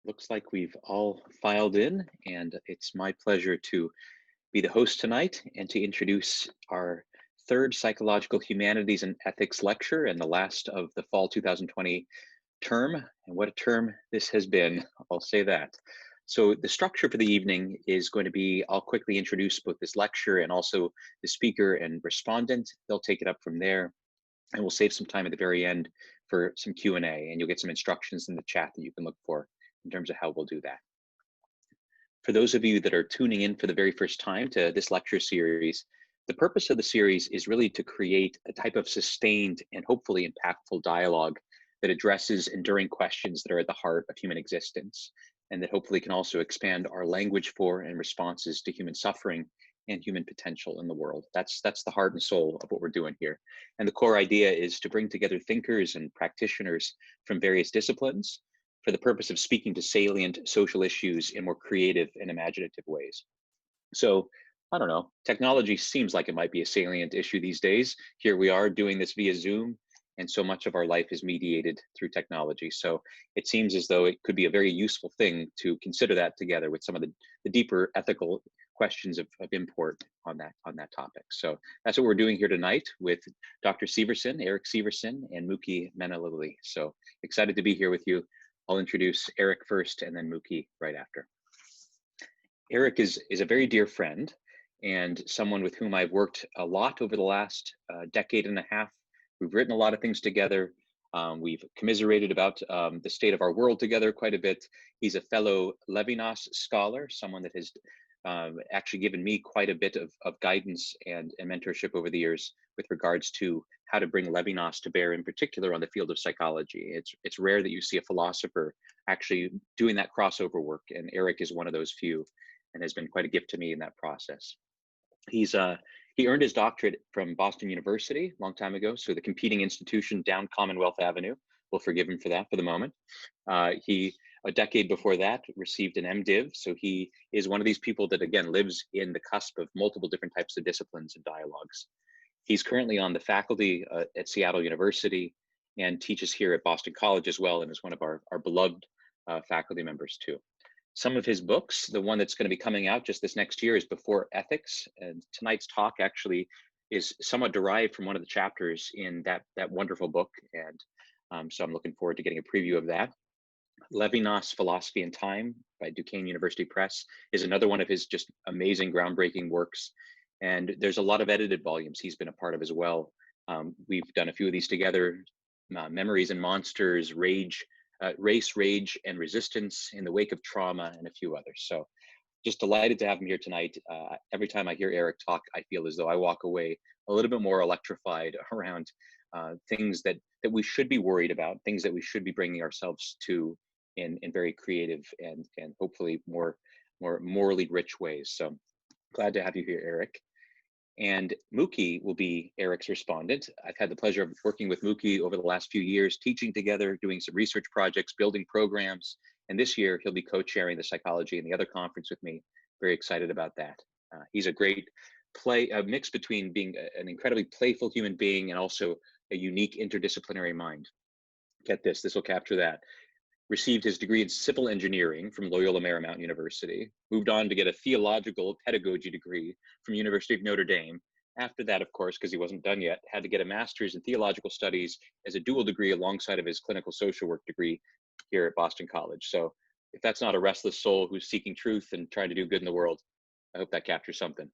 Looks like we've all filed in, and it's my pleasure to be the host tonight and to introduce our third Psychological Humanities and Ethics lecture and the last of the fall 2020 term. And what a term this has been, I'll say that. So the structure for the evening is going to be, I'll quickly introduce both this lecture and also the speaker and respondent. They'll take it up from there, and we'll save some time at the very end for some Q&A, and you'll get some instructions in the chat that you can look for in terms of how we'll do that. For those of you that are tuning in for the very first time to this lecture series, the purpose of the series is really to create a type of sustained and hopefully impactful dialogue that addresses enduring questions that are at the heart of human existence, and that hopefully can also expand our language for and responses to human suffering and human potential in the world. That's the heart and soul of what we're doing here. And the core idea is to bring together thinkers and practitioners from various disciplines for the purpose of speaking to salient social issues in more creative and imaginative ways. So, I don't know, technology seems like it might be a salient issue these days. Here we are doing this via Zoom, and so much of our life is mediated through technology. So it seems as though it could be a very useful thing to consider that together with some of the deeper ethical questions of import on that topic. So that's what we're doing here tonight with Dr. Severson, Eric Severson, and Muki Menalili. So excited to be here with you. I'll introduce Eric first and then Muki right after. Eric is a very dear friend and someone with whom I've worked a lot over the last decade and a half. We've written a lot of things together. We've commiserated about the state of our world together quite a bit. He's a fellow Levinas scholar, someone that has actually given me quite a bit of guidance and mentorship over the years with regards to how to bring Levinas to bear, in particular on the field of psychology. It's rare that you see a philosopher actually doing that crossover work, and Eric is one of those few and has been quite a gift to me in that process. He earned his doctorate from Boston University a long time ago, so the competing institution down Commonwealth Avenue. We'll forgive him for that for the moment. A decade before that, received an MDiv, so he is one of these people that, again, lives in the cusp of multiple different types of disciplines and dialogues. He's currently on the faculty at Seattle University and teaches here at Boston College as well, and is one of our beloved faculty members too. Some of his books, the one that's going to be coming out just this next year is Before Ethics, and tonight's talk actually is somewhat derived from one of the chapters in that wonderful book, and so I'm looking forward to getting a preview of that. Levinas, Philosophy and Time by Duquesne University Press is another one of his just amazing, groundbreaking works. And there's a lot of edited volumes he's been a part of as well. We've done a few of these together, Memories and Monsters, Race, Rage, and Resistance in the Wake of Trauma, and a few others. So just delighted to have him here tonight. Every time I hear Eric talk, I feel as though I walk away a little bit more electrified around things that we should be worried about, things that we should be bringing ourselves to in very creative and hopefully more morally rich ways. So glad to have you here, Eric. And Muki will be Eric's respondent. I've had the pleasure of working with Muki over the last few years, teaching together, doing some research projects, building programs. And this year he'll be co-chairing the Psychology and the Other conference with me. Very excited about that. He's a great mix between being an incredibly playful human being and also a unique interdisciplinary mind. Get this will capture that. Received his degree in civil engineering from Loyola Marymount University, moved on to get a theological pedagogy degree from University of Notre Dame. After that, of course, because he wasn't done yet, had to get a master's in theological studies as a dual degree alongside of his clinical social work degree here at Boston College. So if that's not a restless soul who's seeking truth and trying to do good in the world, I hope that captures something.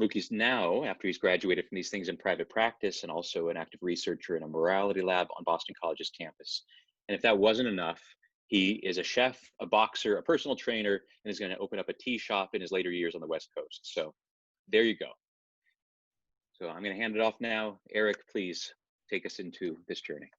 Muki's now, after he's graduated from these things in private practice and also an active researcher in a morality lab on Boston College's campus. And if that wasn't enough, he is a chef, a boxer, a personal trainer, and is going to open up a tea shop in his later years on the West Coast. So there you go. So I'm going to hand it off now. Eric, please take us into this journey.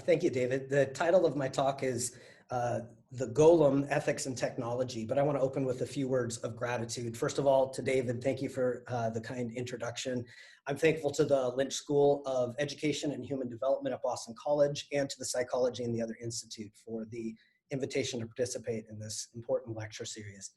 Thank you, David. The title of my talk is The Golem, Ethics and Technology, but I want to open with a few words of gratitude. First of all, to David, thank you for the kind introduction. I'm thankful to the Lynch School of Education and Human Development at Boston College and to the Psychology and the Other Institute for the invitation to participate in this important lecture series.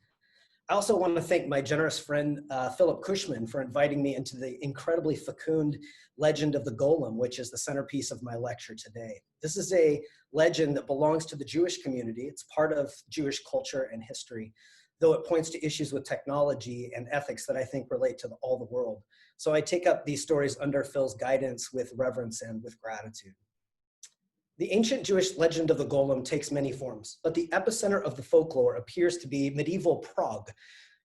I also want to thank my generous friend, Philip Cushman, for inviting me into the incredibly fecund legend of the Golem, which is the centerpiece of my lecture today. This is a legend that belongs to the Jewish community. It's part of Jewish culture and history, though it points to issues with technology and ethics that I think relate to all the world. So I take up these stories under Phil's guidance with reverence and with gratitude. The ancient Jewish legend of the Golem takes many forms, but the epicenter of the folklore appears to be medieval Prague,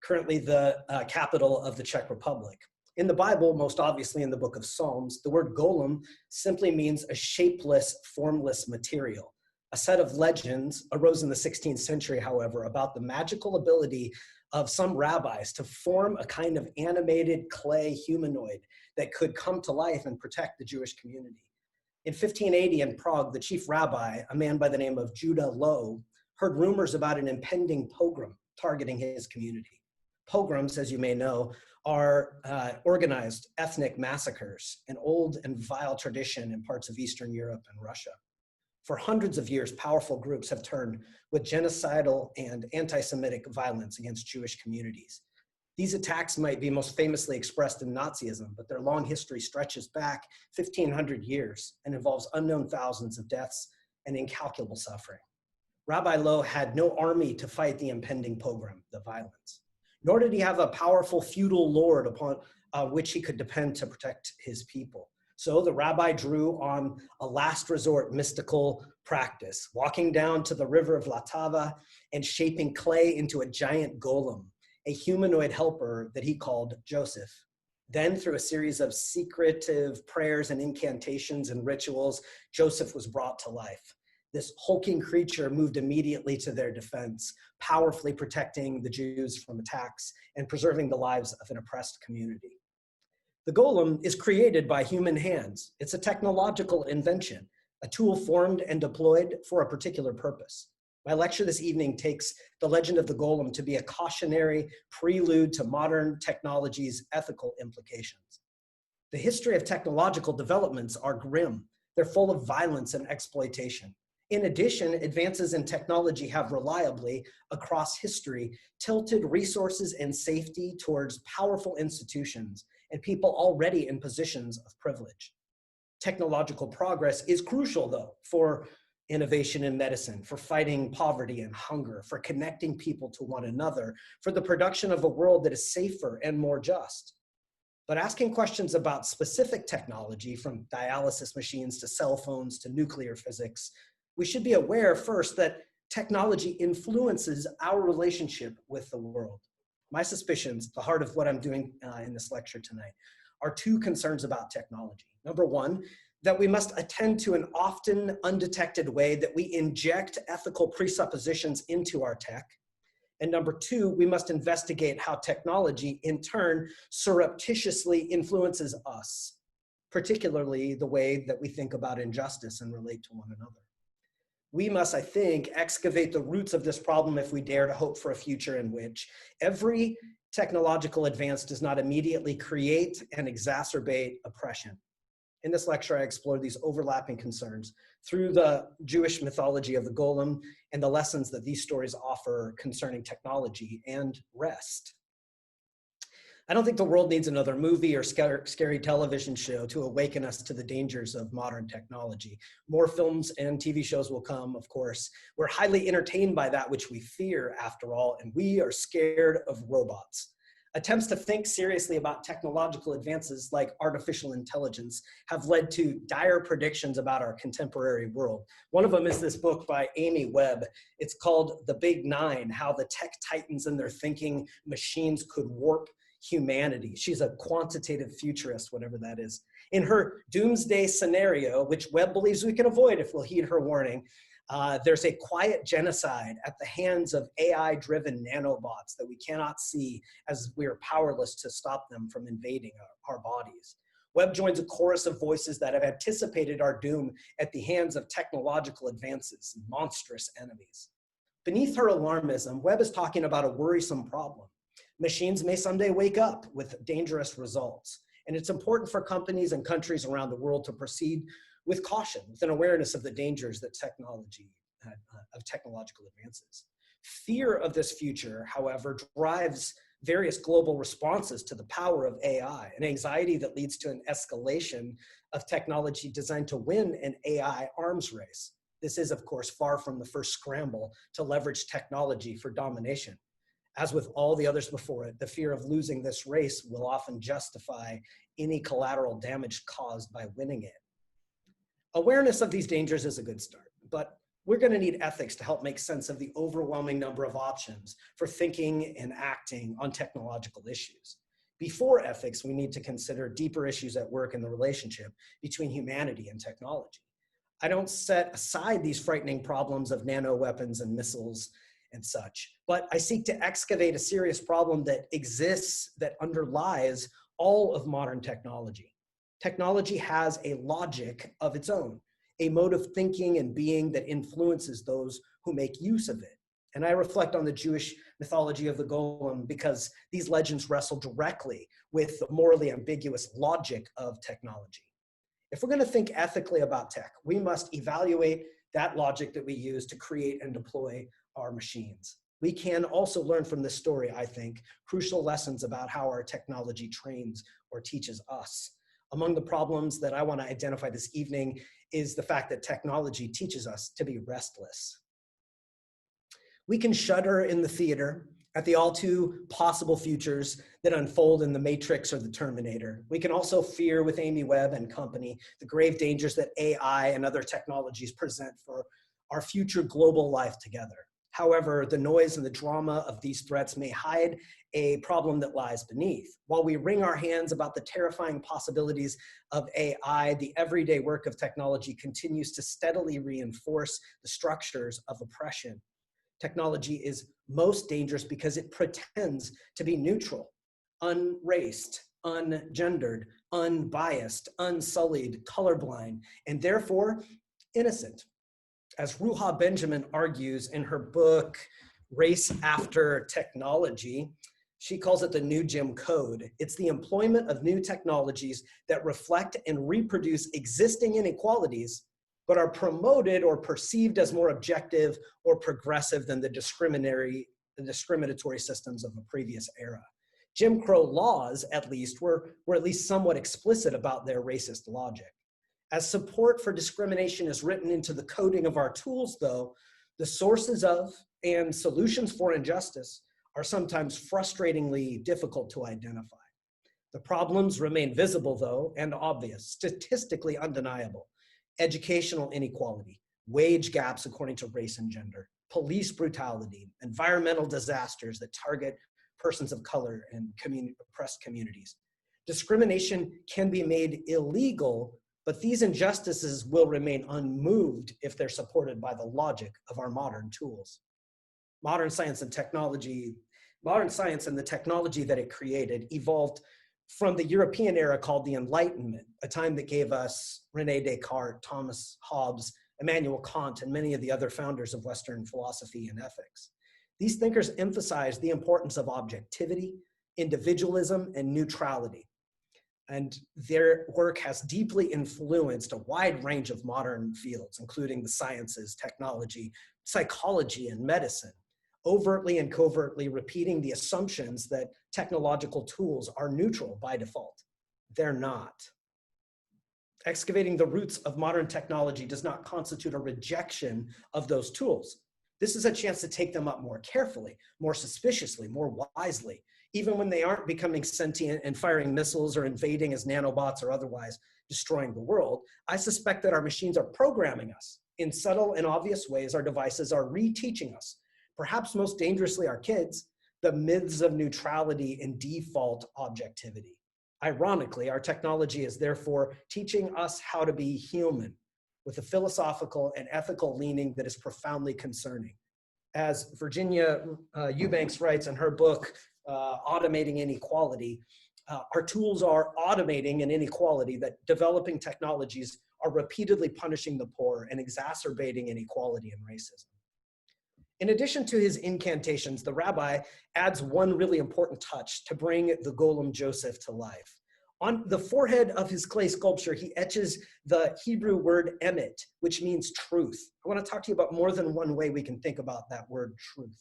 currently the capital of the Czech Republic. In the Bible, most obviously in the book of Psalms, the word golem simply means a shapeless, formless material. A set of legends arose in the 16th century, however, about the magical ability of some rabbis to form a kind of animated clay humanoid that could come to life and protect the Jewish community. In 1580 in Prague, the chief rabbi, a man by the name of Judah Loew, heard rumors about an impending pogrom targeting his community. Pogroms, as you may know, are organized ethnic massacres, an old and vile tradition in parts of Eastern Europe and Russia. For hundreds of years, powerful groups have turned with genocidal and anti-Semitic violence against Jewish communities. These attacks might be most famously expressed in Nazism, but their long history stretches back 1,500 years and involves unknown thousands of deaths and incalculable suffering. Rabbi Loew had no army to fight the impending pogrom, the violence, nor did he have a powerful feudal lord upon which he could depend to protect his people. So the rabbi drew on a last resort mystical practice, walking down to the river of Vltava and shaping clay into a giant golem, a humanoid helper that he called Joseph. Then, through a series of secretive prayers and incantations and rituals, Joseph was brought to life. This hulking creature moved immediately to their defense, powerfully protecting the Jews from attacks and preserving the lives of an oppressed community. The golem is created by human hands. It's a technological invention, a tool formed and deployed for a particular purpose. My lecture this evening takes the legend of the golem to be a cautionary prelude to modern technology's ethical implications. The history of technological developments are grim. They're full of violence and exploitation. In addition, advances in technology have reliably, across history, tilted resources and safety towards powerful institutions and people already in positions of privilege. Technological progress is crucial, though, for innovation in medicine, for fighting poverty and hunger, for connecting people to one another, for the production of a world that is safer and more just. But asking questions about specific technology, from dialysis machines to cell phones to nuclear physics, we should be aware first that technology influences our relationship with the world. My suspicions, the heart of what I'm doing in this lecture tonight, are two concerns about technology. Number one, that we must attend to an often undetected way that we inject ethical presuppositions into our tech. And number two, we must investigate how technology in turn surreptitiously influences us, particularly the way that we think about injustice and relate to one another. We must, I think, excavate the roots of this problem if we dare to hope for a future in which every technological advance does not immediately create and exacerbate oppression. In this lecture, I explore these overlapping concerns through the Jewish mythology of the Golem and the lessons that these stories offer concerning technology and rest. I don't think the world needs another movie or scary television show to awaken us to the dangers of modern technology. More films and TV shows will come, of course. We're highly entertained by that which we fear, after all, and we are scared of robots. Attempts to think seriously about technological advances like artificial intelligence have led to dire predictions about our contemporary world. One of them is this book by Amy Webb. It's called The Big Nine: How the Tech Titans and Their Thinking Machines Could Warp Humanity. She's a quantitative futurist, whatever that is. In her doomsday scenario, which Webb believes we can avoid if we'll heed her warning, there's a quiet genocide at the hands of AI-driven nanobots that we cannot see, as we are powerless to stop them from invading our bodies. Webb joins a chorus of voices that have anticipated our doom at the hands of technological advances and monstrous enemies. Beneath her alarmism, Webb is talking about a worrisome problem. Machines may someday wake up with dangerous results, and it's important for companies and countries around the world to proceed with caution, with an awareness of the dangers that technological advances. Fear of this future, however, drives various global responses to the power of AI, an anxiety that leads to an escalation of technology designed to win an AI arms race. This is, of course, far from the first scramble to leverage technology for domination. As with all the others before it, the fear of losing this race will often justify any collateral damage caused by winning it. Awareness of these dangers is a good start, but we're going to need ethics to help make sense of the overwhelming number of options for thinking and acting on technological issues. Before ethics, we need to consider deeper issues at work in the relationship between humanity and technology. I don't set aside these frightening problems of nano weapons and missiles and such, but I seek to excavate a serious problem that exists, that underlies all of modern technology. Technology has a logic of its own, a mode of thinking and being that influences those who make use of it. And I reflect on the Jewish mythology of the Golem because these legends wrestle directly with the morally ambiguous logic of technology. If we're going to think ethically about tech, we must evaluate that logic that we use to create and deploy our machines. We can also learn from this story, I think, crucial lessons about how our technology trains or teaches us. Among the problems that I want to identify this evening is the fact that technology teaches us to be restless. We can shudder in the theater at the all too possible futures that unfold in the Matrix or the Terminator. We can also fear with Amy Webb and company the grave dangers that AI and other technologies present for our future global life together. However, the noise and the drama of these threats may hide a problem that lies beneath. While we wring our hands about the terrifying possibilities of AI, the everyday work of technology continues to steadily reinforce the structures of oppression. Technology is most dangerous because it pretends to be neutral, unraced, ungendered, unbiased, unsullied, colorblind, and therefore innocent. As Ruha Benjamin argues in her book, Race After Technology, she calls it the new Jim Code. It's the employment of new technologies that reflect and reproduce existing inequalities, but are promoted or perceived as more objective or progressive than the discriminatory systems of a previous era. Jim Crow laws, at least, were at least somewhat explicit about their racist logic. As support for discrimination is written into the coding of our tools, though, the sources of and solutions for injustice are sometimes frustratingly difficult to identify. The problems remain visible, though, and obvious, statistically undeniable. Educational inequality, wage gaps according to race and gender, police brutality, environmental disasters that target persons of color and oppressed communities. Discrimination can be made illegal, but these injustices will remain unmoved if they're supported by the logic of our modern tools. Modern science and the technology that it created evolved from the European era called the Enlightenment, a time that gave us René Descartes, Thomas Hobbes, Immanuel Kant, and many of the other founders of Western philosophy and ethics. These thinkers emphasized the importance of objectivity, individualism, and neutrality. And their work has deeply influenced a wide range of modern fields, including the sciences, technology, psychology, and medicine, overtly and covertly repeating the assumptions that technological tools are neutral by default. They're not. Excavating the roots of modern technology does not constitute a rejection of those tools. This is a chance to take them up more carefully, more suspiciously, more wisely, even when they aren't becoming sentient and firing missiles or invading as nanobots or otherwise destroying the world. I suspect that our machines are programming us. In subtle and obvious ways, our devices are reteaching us, perhaps most dangerously our kids, the myths of neutrality and default objectivity. Ironically, our technology is therefore teaching us how to be human with a philosophical and ethical leaning that is profoundly concerning. As Virginia Eubanks writes in her book, Automating Inequality, our tools are automating an inequality that developing technologies are repeatedly punishing the poor and exacerbating inequality and racism. In addition to his incantations, the rabbi adds one really important touch to bring the Golem Joseph to life. On the forehead of his clay sculpture, he etches the Hebrew word Emet, which means truth. I want to talk to you about more than one way we can think about that word truth.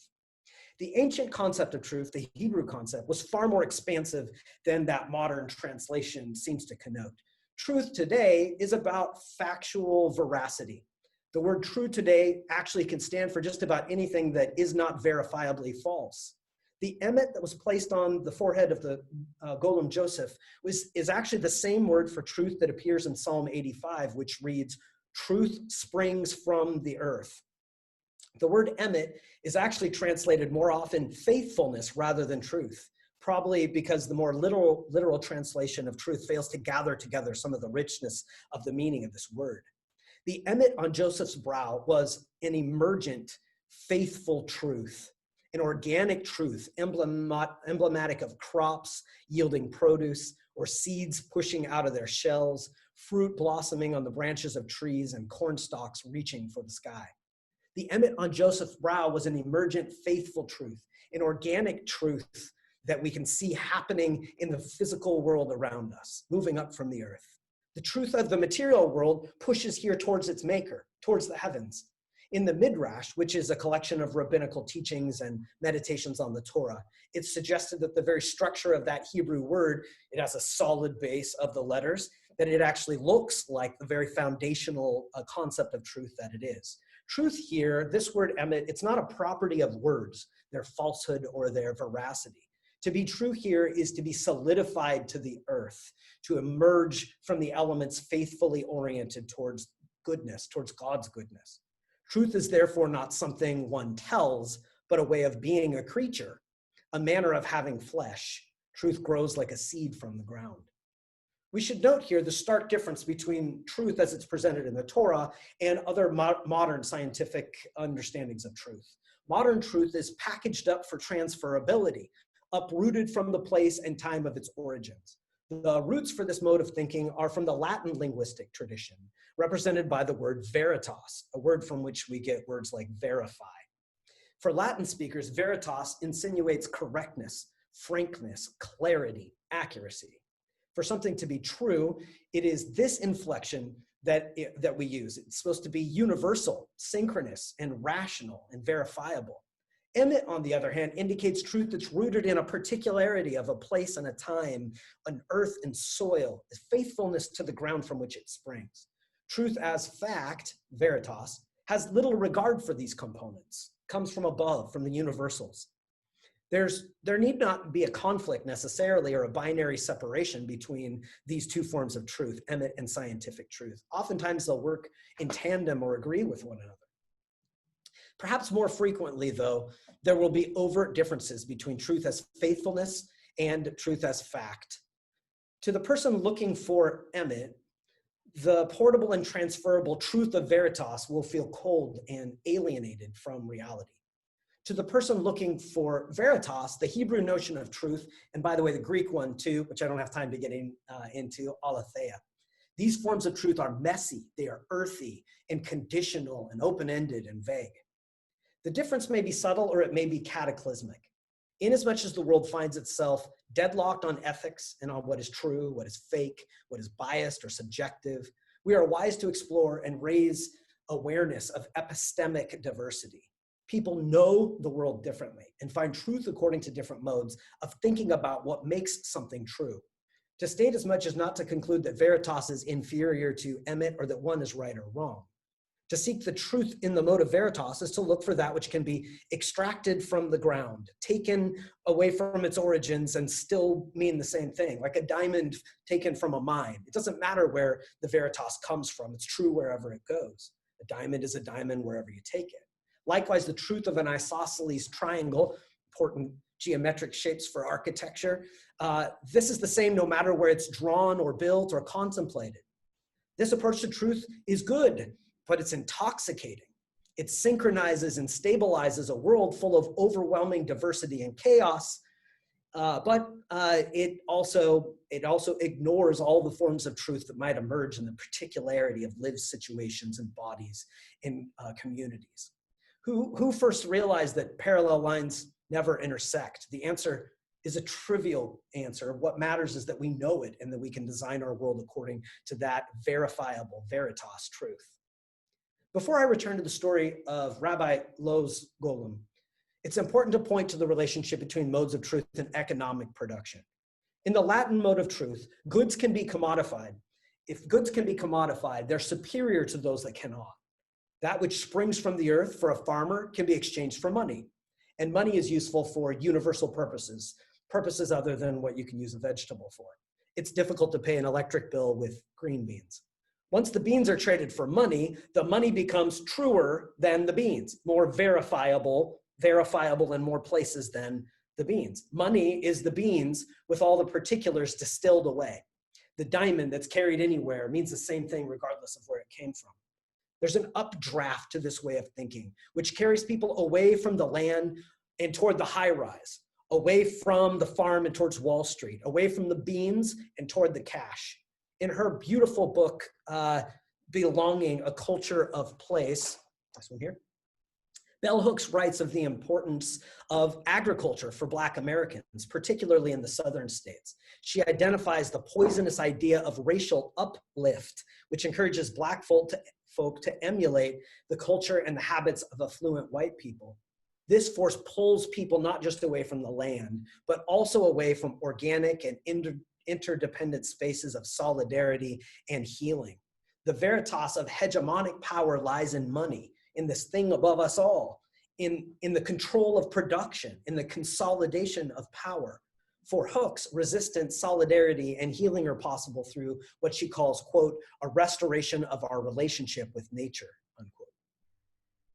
The ancient concept of truth, the Hebrew concept, was far more expansive than that modern translation seems to connote. Truth today is about factual veracity. The word true today actually can stand for just about anything that is not verifiably false. The emet that was placed on the forehead of the golem Joseph is actually the same word for truth that appears in Psalm 85, which reads, "Truth springs from the earth." The word emet is actually translated more often faithfulness rather than truth, probably because the more literal translation of truth fails to gather together some of the richness of the meaning of this word. The emet on Joseph's brow was an emergent, faithful truth, an organic truth, emblematic of crops yielding produce, or seeds pushing out of their shells, fruit blossoming on the branches of trees, and corn stalks reaching for the sky. The emet on Joseph's brow was an emergent, faithful truth, an organic truth that we can see happening in the physical world around us, moving up from the earth. The truth of the material world pushes here towards its maker, towards the heavens. In the Midrash, which is a collection of rabbinical teachings and meditations on the Torah, it's suggested that the very structure of that Hebrew word, it has a solid base of the letters, that it actually looks like the very foundational concept of truth that it is. Truth here, this word emet, it's not a property of words, their falsehood or their veracity. To be true here is to be solidified to the earth, to emerge from the elements faithfully oriented towards goodness, towards God's goodness. Truth is therefore not something one tells, but a way of being a creature, a manner of having flesh. Truth grows like a seed from the ground. We should note here the stark difference between truth as it's presented in the Torah and other modern scientific understandings of truth. Modern truth is packaged up for transferability, uprooted from the place and time of its origins. The roots for this mode of thinking are from the Latin linguistic tradition, represented by the word veritas, a word from which we get words like verify. For Latin speakers, veritas insinuates correctness, frankness, clarity, accuracy. For something to be true, it is this inflection that we use. It's supposed to be universal, synchronous, and rational, and verifiable. Emet, on the other hand, indicates truth that's rooted in a particularity of a place and a time, an earth and soil, faithfulness to the ground from which it springs. Truth as fact, veritas, has little regard for these components, comes from above, from the universals. There need not be a conflict necessarily or a binary separation between these two forms of truth, emet and scientific truth. Oftentimes they'll work in tandem or agree with one another. Perhaps more frequently, though, there will be overt differences between truth as faithfulness and truth as fact. To the person looking for emet, the portable and transferable truth of veritas will feel cold and alienated from reality. To the person looking for veritas, the Hebrew notion of truth, and by the way, the Greek one too, which I don't have time to get into, aletheia. These forms of truth are messy, they are earthy and conditional and open-ended and vague. The difference may be subtle or it may be cataclysmic. Inasmuch as the world finds itself deadlocked on ethics and on what is true, what is fake, what is biased or subjective, we are wise to explore and raise awareness of epistemic diversity. People know the world differently and find truth according to different modes of thinking about what makes something true. To state as much as not to conclude that veritas is inferior to emet or that one is right or wrong. To seek the truth in the mode of veritas is to look for that which can be extracted from the ground, taken away from its origins and still mean the same thing, like a diamond taken from a mine. It doesn't matter where the veritas comes from, it's true wherever it goes. A diamond is a diamond wherever you take it. Likewise, the truth of an isosceles triangle, important geometric shapes for architecture, this is the same no matter where it's drawn or built or contemplated. This approach to truth is good, but it's intoxicating. It synchronizes and stabilizes a world full of overwhelming diversity and chaos, but it also ignores all the forms of truth that might emerge in the particularity of lived situations and bodies in communities. Who first realized that parallel lines never intersect? The answer is a trivial answer. What matters is that we know it and that we can design our world according to that verifiable, Veritas truth. Before I return to the story of Rabbi Lowe's Golem, it's important to point to the relationship between modes of truth and economic production. In the Latin mode of truth, goods can be commodified. If goods can be commodified, they're superior to those that cannot. That which springs from the earth for a farmer can be exchanged for money. And money is useful for universal purposes, purposes other than what you can use a vegetable for. It's difficult to pay an electric bill with green beans. Once the beans are traded for money, the money becomes truer than the beans, more verifiable in more places than the beans. Money is the beans with all the particulars distilled away. The diamond that's carried anywhere means the same thing regardless of where it came from. There's an updraft to this way of thinking, which carries people away from the land and toward the high rise, away from the farm and towards Wall Street, away from the beans and toward the cash. In her beautiful book, Belonging, A Culture of Place, this one here, Bell Hooks writes of the importance of agriculture for Black Americans, particularly in the southern states. She identifies the poisonous idea of racial uplift, which encourages Black folk to emulate the culture and the habits of affluent white people. This force pulls people not just away from the land, but also away from organic and interdependent spaces of solidarity and healing. The veritas of hegemonic power lies in money, in this thing above us all, in the control of production, in the consolidation of power. For Hooks, resistance, solidarity, and healing are possible through what she calls, quote, a restoration of our relationship with nature, unquote.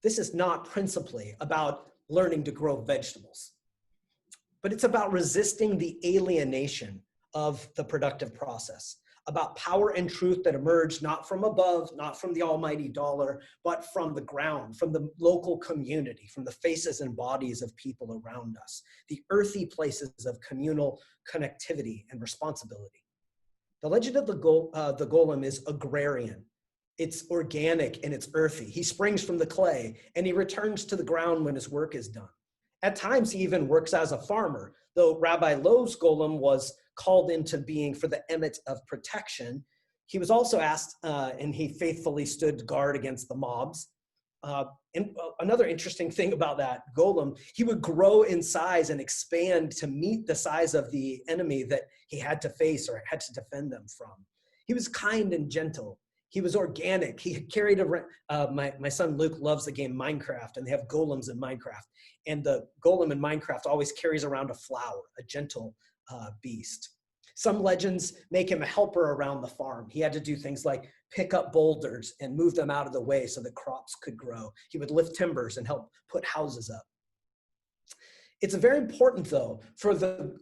This is not principally about learning to grow vegetables, but it's about resisting the alienation of the productive process, about power and truth that emerge not from above, not from the almighty dollar, but from the ground, from the local community, from the faces and bodies of people around us, the earthy places of communal connectivity and responsibility. The legend of the golem is agrarian. It's organic and it's earthy. He springs from the clay and he returns to the ground when his work is done. At times he even works as a farmer, though Rabbi Lowe's golem was called into being for the Emet of protection. He was also asked, and he faithfully stood guard against the mobs. And another interesting thing about that golem, he would grow in size and expand to meet the size of the enemy that he had to face or had to defend them from. He was kind and gentle. He was organic. He carried my son Luke loves the game Minecraft, and they have golems in Minecraft. And the golem in Minecraft always carries around a flower, a gentle beast. Some legends make him a helper around the farm. He had to do things like pick up boulders and move them out of the way so that crops could grow. He would lift timbers and help put houses up. It's very important, though, for the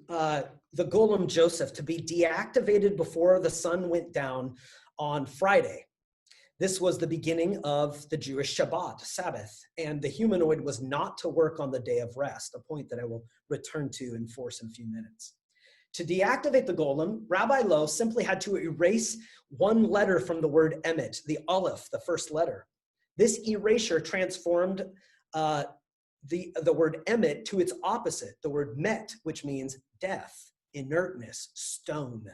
golem Joseph to be deactivated before the sun went down on Friday. This was the beginning of the Jewish Shabbat, Sabbath, and the humanoid was not to work on the day of rest, a point that I will return to in a few minutes. To deactivate the golem, Rabbi Lowe simply had to erase one letter from the word Emet, the aleph, the first letter. This erasure transformed the word Emet to its opposite, the word met, which means death, inertness, stone.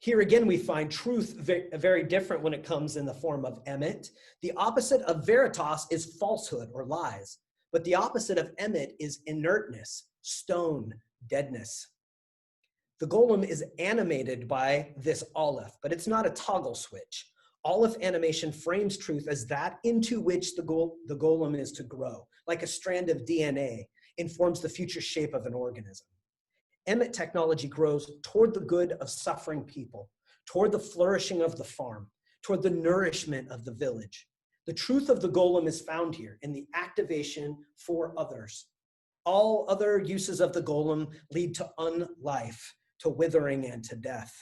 Here again, we find truth very different when it comes in the form of Emet. The opposite of veritas is falsehood or lies, but the opposite of Emet is inertness, stone, deadness. The golem is animated by this aleph, but it's not a toggle switch. Aleph animation frames truth as that into which the golem is to grow, like a strand of DNA, informs the future shape of an organism. Emet technology grows toward the good of suffering people, toward the flourishing of the farm, toward the nourishment of the village. The truth of the golem is found here in the activation for others. All other uses of the golem lead to unlife, to withering and to death.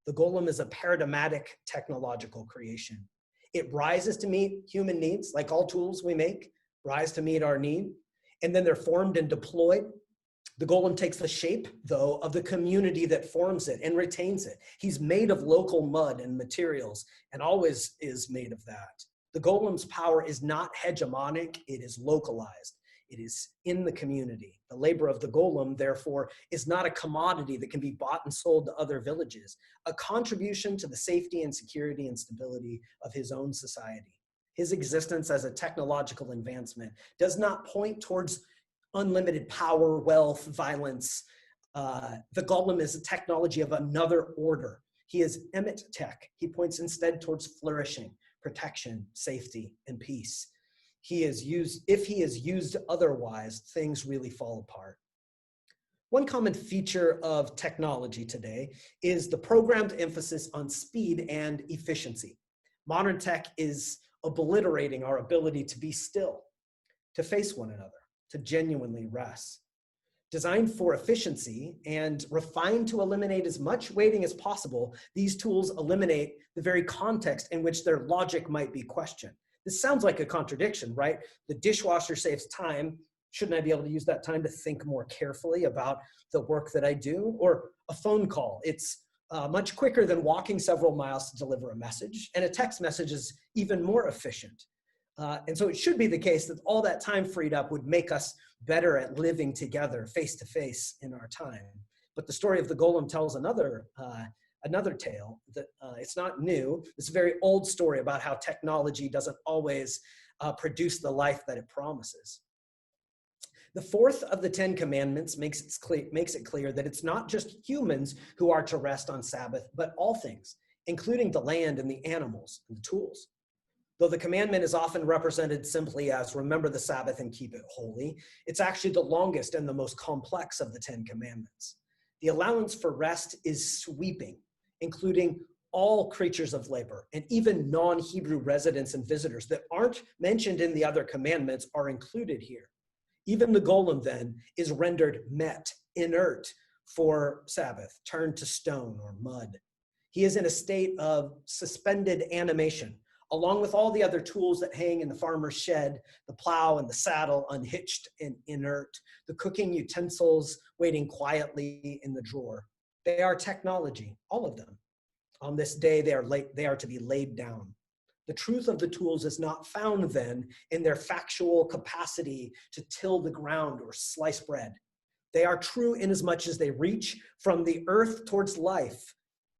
The golem is a paradigmatic technological creation. It rises to meet human needs, like all tools we make, rise to meet our need, and then they're formed and deployed. The golem takes the shape, though, of the community that forms it and retains it. He's made of local mud and materials, and always is made of that. The golem's power is not hegemonic, it is localized. It is in the community. The labor of the golem, therefore, is not a commodity that can be bought and sold to other villages, a contribution to the safety and security and stability of his own society. His existence as a technological advancement does not point towards unlimited power, wealth, violence. The golem is a technology of another order. He is Emet tech. He points instead towards flourishing, protection, safety, and peace. If he is used otherwise, things really fall apart. One common feature of technology today is the programmed emphasis on speed and efficiency. Modern tech is obliterating our ability to be still, to face one another, to genuinely rest. Designed for efficiency and refined to eliminate as much waiting as possible, these tools eliminate the very context in which their logic might be questioned. This sounds like a contradiction, right? The dishwasher saves time. Shouldn't I be able to use that time to think more carefully about the work that I do? Or a phone call. It's much quicker than walking several miles to deliver a message, and a text message is even more efficient. And so it should be the case that all that time freed up would make us better at living together face to face in our time. But the story of the golem tells another tale that it's not new. It's a very old story about how technology doesn't always produce the life that it promises. The fourth of the 10 commandments makes it clear that it's not just humans who are to rest on Sabbath, but all things, including the land and the animals and the tools. Though the commandment is often represented simply as remember the Sabbath and keep it holy, it's actually the longest and the most complex of the 10 commandments. The allowance for rest is sweeping, including all creatures of labor, and even non-Hebrew residents and visitors that aren't mentioned in the other commandments are included here. Even the golem then is rendered met, inert for Sabbath, turned to stone or mud. He is in a state of suspended animation, along with all the other tools that hang in the farmer's shed, the plow and the saddle unhitched and inert, the cooking utensils waiting quietly in the drawer. They are technology, all of them. On this day, they are to be laid down. The truth of the tools is not found then in their factual capacity to till the ground or slice bread. They are true inasmuch as they reach from the earth towards life,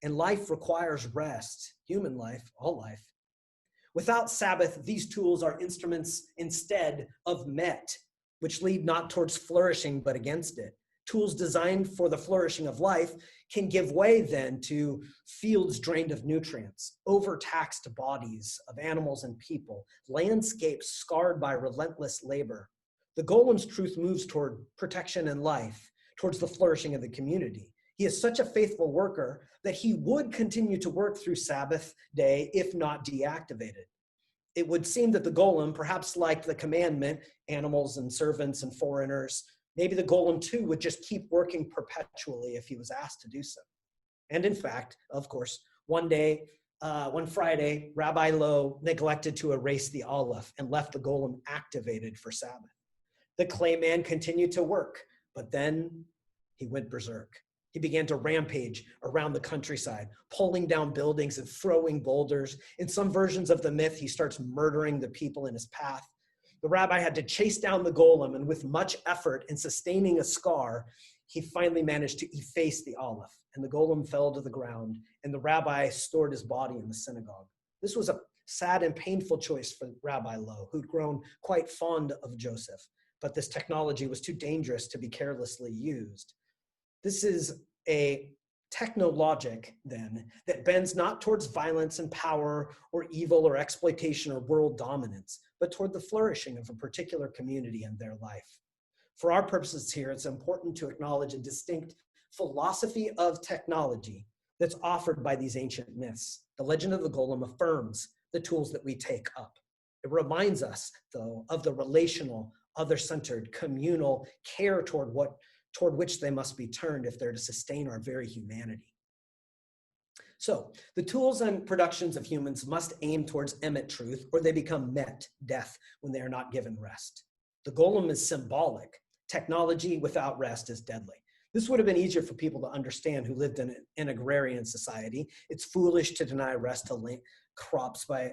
and life requires rest, human life, all life. Without Sabbath, these tools are instruments instead of met, which lead not towards flourishing, but against it. Tools designed for the flourishing of life can give way then to fields drained of nutrients, overtaxed bodies of animals and people, landscapes scarred by relentless labor. The golem's truth moves toward protection and life, towards the flourishing of the community. He is such a faithful worker that he would continue to work through Sabbath day if not deactivated. It would seem that the golem, perhaps like the commandment, animals and servants and foreigners, maybe the golem too would just keep working perpetually if he was asked to do so. And in fact, of course, one Friday, Rabbi Lowe neglected to erase the Aleph and left the golem activated for Sabbath. The clay man continued to work, but then he went berserk. He began to rampage around the countryside, pulling down buildings and throwing boulders. In some versions of the myth, he starts murdering the people in his path. The rabbi had to chase down the golem, and with much effort and sustaining a scar, he finally managed to efface the Aleph, and the golem fell to the ground, and the rabbi stored his body in the synagogue. This was a sad and painful choice for Rabbi Lowe, who'd grown quite fond of Joseph, but this technology was too dangerous to be carelessly used. This is a technologic, then, that bends not towards violence and power or evil or exploitation or world dominance, but toward the flourishing of a particular community and their life. For our purposes here, it's important to acknowledge a distinct philosophy of technology that's offered by these ancient myths. The legend of the golem affirms the tools that we take up. It reminds us, though, of the relational, other-centered, communal care toward which they must be turned if they're to sustain our very humanity. So the tools and productions of humans must aim towards Emet truth, or they become met, death, when they are not given rest. The golem is symbolic. Technology without rest is deadly. This would have been easier for people to understand who lived in an agrarian society. It's foolish to deny rest to crops by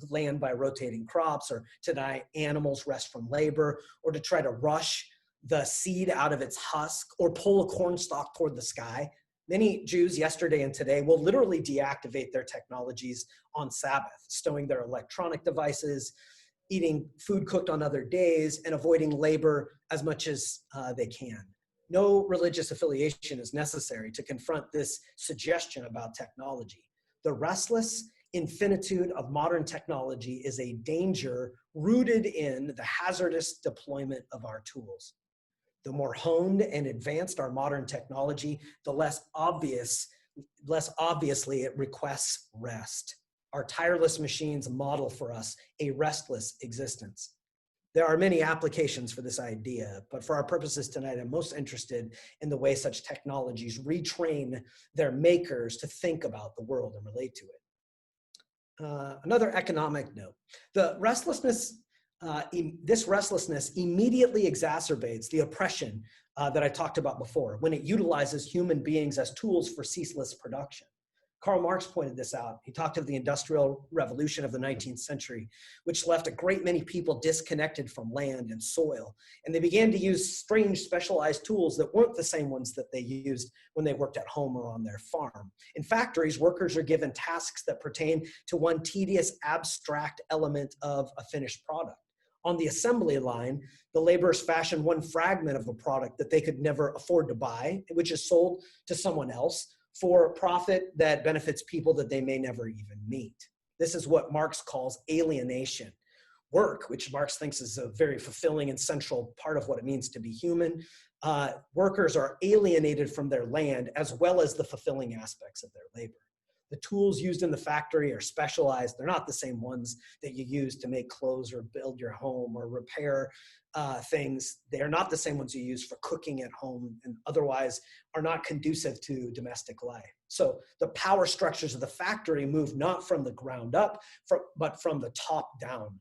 land by rotating crops, or to deny animals rest from labor, or to try to rush the seed out of its husk, or pull a corn stalk toward the sky. Many Jews yesterday and today will literally deactivate their technologies on Sabbath, stowing their electronic devices, eating food cooked on other days, and avoiding labor as much as they can. No religious affiliation is necessary to confront this suggestion about technology. The restless infinitude of modern technology is a danger rooted in the hazardous deployment of our tools. The more honed and advanced our modern technology, the less obviously it requests rest. Our tireless machines model for us a restless existence. There are many applications for this idea, but for our purposes tonight, I'm most interested in the way such technologies retrain their makers to think about the world and relate to it. Another economic note, this restlessness immediately exacerbates the oppression that I talked about before when it utilizes human beings as tools for ceaseless production. Karl Marx pointed this out. He talked of the Industrial Revolution of the 19th century, which left a great many people disconnected from land and soil. And they began to use strange specialized tools that weren't the same ones that they used when they worked at home or on their farm. In factories, workers are given tasks that pertain to one tedious, abstract element of a finished product. On the assembly line, the laborers fashion one fragment of a product that they could never afford to buy, which is sold to someone else for profit that benefits people that they may never even meet. This is what Marx calls alienation. Work, which Marx thinks is a very fulfilling and central part of what it means to be human. Workers are alienated from their land as well as the fulfilling aspects of their labor. The tools used in the factory are specialized. They're not the same ones that you use to make clothes or build your home or repair things. They are not the same ones you use for cooking at home and otherwise are not conducive to domestic life. So the power structures of the factory move not from the ground up, but from the top down.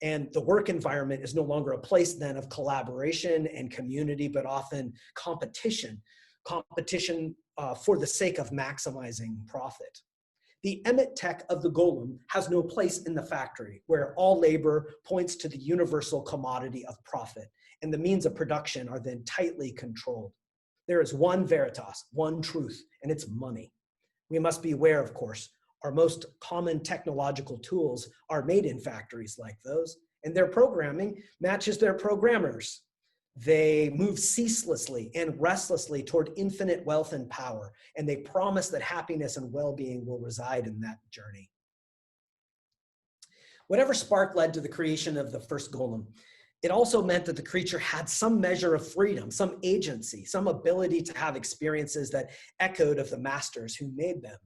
And the work environment is no longer a place then of collaboration and community, but often competition for the sake of maximizing profit. The Emet tech of the Golem has no place in the factory, where all labor points to the universal commodity of profit, and the means of production are then tightly controlled. There is one Veritas, one truth, and it's money. We must be aware, of course, our most common technological tools are made in factories like those, and their programming matches their programmers. They move ceaselessly and restlessly toward infinite wealth and power, and they promise that happiness and well-being will reside in that journey. Whatever spark led to the creation of the first golem, it also meant that the creature had some measure of freedom, some agency, some ability to have experiences that echoed of the masters who made them.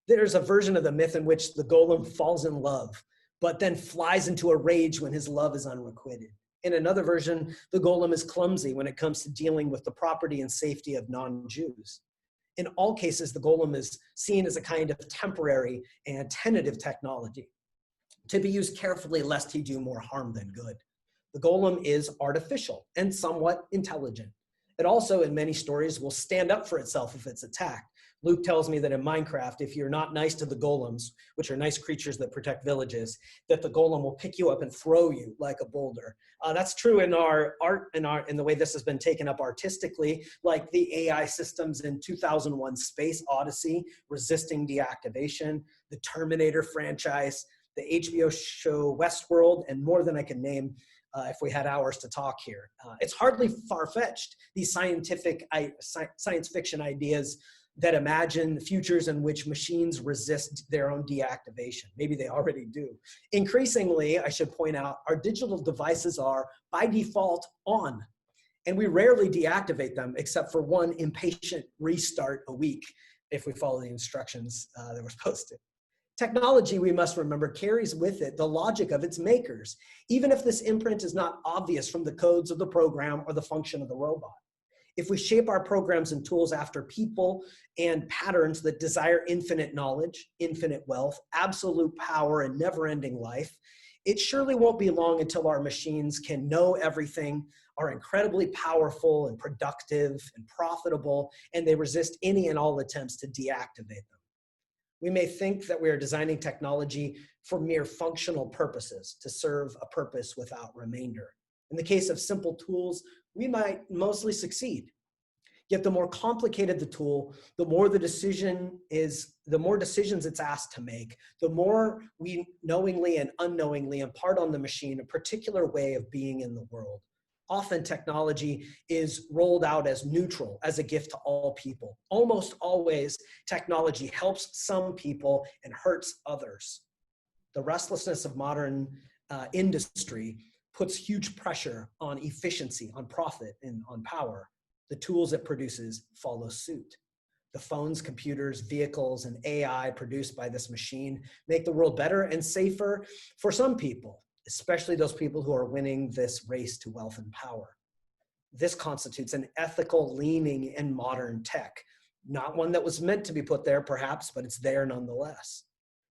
There's a version of the myth in which the golem falls in love, but then flies into a rage when his love is unrequited. In another version, the golem is clumsy when it comes to dealing with the property and safety of non-Jews. In all cases, the golem is seen as a kind of temporary and tentative technology to be used carefully lest he do more harm than good. The golem is artificial and somewhat intelligent. It also, in many stories, will stand up for itself if it's attacked. Luke tells me that in Minecraft, if you're not nice to the golems, which are nice creatures that protect villages, that the golem will pick you up and throw you like a boulder. That's true in our art, in the way this has been taken up artistically, like the AI systems in 2001 Space Odyssey, resisting deactivation, the Terminator franchise, the HBO show Westworld, and more than I can name if we had hours to talk here. It's hardly far-fetched, these science fiction ideas that imagine futures in which machines resist their own deactivation. Maybe they already do. Increasingly, I should point out, our digital devices are by default on, and we rarely deactivate them except for one impatient restart a week if we follow the instructions that we're supposed to. Technology, we must remember, carries with it the logic of its makers, even if this imprint is not obvious from the codes of the program or the function of the robot. If we shape our programs and tools after people and patterns that desire infinite knowledge, infinite wealth, absolute power, and never-ending life, it surely won't be long until our machines can know everything, are incredibly powerful and productive and profitable, and they resist any and all attempts to deactivate them. We may think that we are designing technology for mere functional purposes, to serve a purpose without remainder. In the case of simple tools, we might mostly succeed. Yet the more complicated the tool, the more decisions it's asked to make, the more we knowingly and unknowingly impart on the machine a particular way of being in the world. Often technology is rolled out as neutral, as a gift to all people. Almost always, technology helps some people and hurts others. The restlessness of modern industry puts huge pressure on efficiency, on profit, and on power. The tools it produces follow suit. The phones, computers, vehicles, and AI produced by this machine make the world better and safer for some people, especially those people who are winning this race to wealth and power. This constitutes an ethical leaning in modern tech, not one that was meant to be put there perhaps, but it's there nonetheless.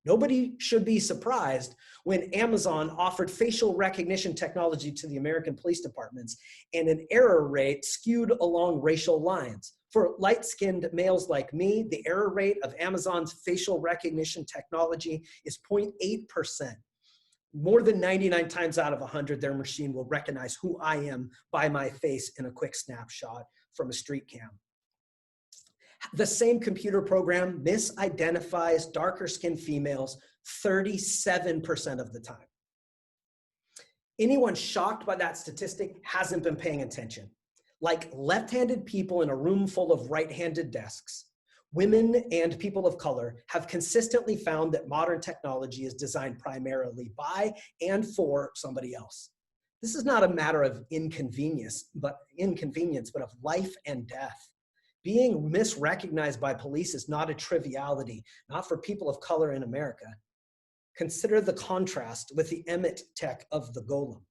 Nobody should be surprised when Amazon offered facial recognition technology to the American police departments and an error rate skewed along racial lines. For light-skinned males like me, the error rate of Amazon's facial recognition technology is 0.8%. More than 99 times out of 100, their machine will recognize who I am by my face in a quick snapshot from a street cam. The same computer program misidentifies darker skinned females 37% of the time. Anyone shocked by that statistic hasn't been paying attention. Like left-handed people in a room full of right-handed desks, women and people of color have consistently found that modern technology is designed primarily by and for somebody else. This is not a matter of inconvenience, but of life and death. Being misrecognized by police is not a triviality, not for people of color in America. Consider the contrast with the Emet tech of the Golem,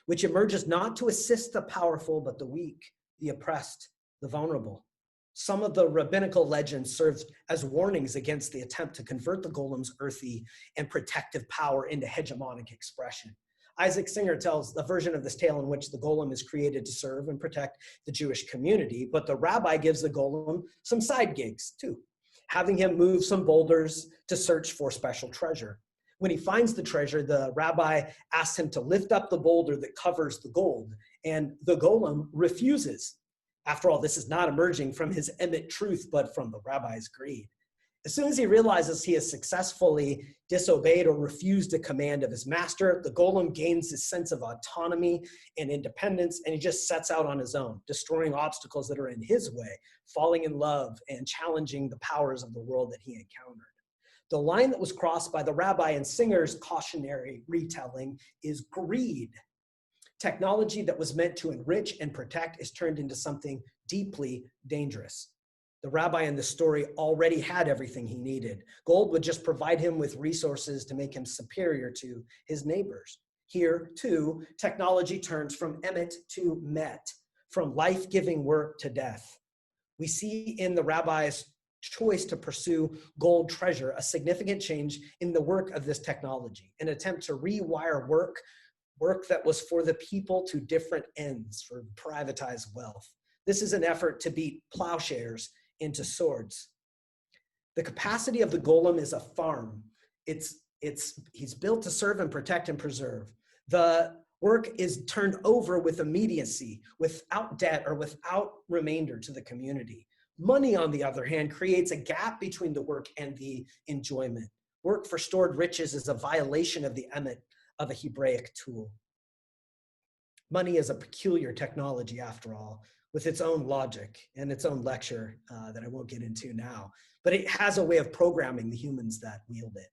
which emerges not to assist the powerful, but the weak, the oppressed, the vulnerable. Some of the rabbinical legends serve as warnings against the attempt to convert the Golem's earthy and protective power into hegemonic expression. Isaac Singer tells a version of this tale in which the Golem is created to serve and protect the Jewish community, but the rabbi gives the Golem some side gigs too, having him move some boulders to search for special treasure. When he finds the treasure, the rabbi asks him to lift up the boulder that covers the gold, and the Golem refuses. After all, this is not emerging from his Emet truth, but from the rabbi's greed. As soon as he realizes he has successfully disobeyed or refused a command of his master, the Golem gains his sense of autonomy and independence, and he just sets out on his own, destroying obstacles that are in his way, falling in love, and challenging the powers of the world that he encountered. The line that was crossed by the rabbi and Singer's cautionary retelling is greed. Technology that was meant to enrich and protect is turned into something deeply dangerous. The rabbi in the story already had everything he needed. Gold would just provide him with resources to make him superior to his neighbors. Here, too, technology turns from Emet to Met, from life-giving work to death. We see in the rabbi's choice to pursue gold treasure a significant change in the work of this technology, an attempt to rewire work that was for the people to different ends, for privatized wealth. This is an effort to beat plowshares into swords. The capacity of the Golem is a farm. He's built to serve and protect and preserve. The work is turned over with immediacy, without debt or without remainder to the community. Money, on the other hand, creates a gap between the work and the enjoyment. Work for stored riches is a violation of the Emet of a Hebraic tool. Money is a peculiar technology, after all, with its own logic and its own lecture that I won't get into now, but it has a way of programming the humans that wield it.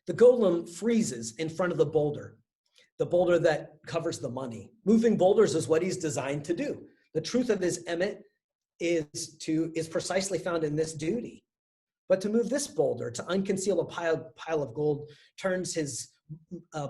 The Golem freezes in front of the boulder that covers the money. Moving boulders is what he's designed to do. The truth of his Emet is precisely found in this duty. But to move this boulder, to unconceal a pile of gold, turns his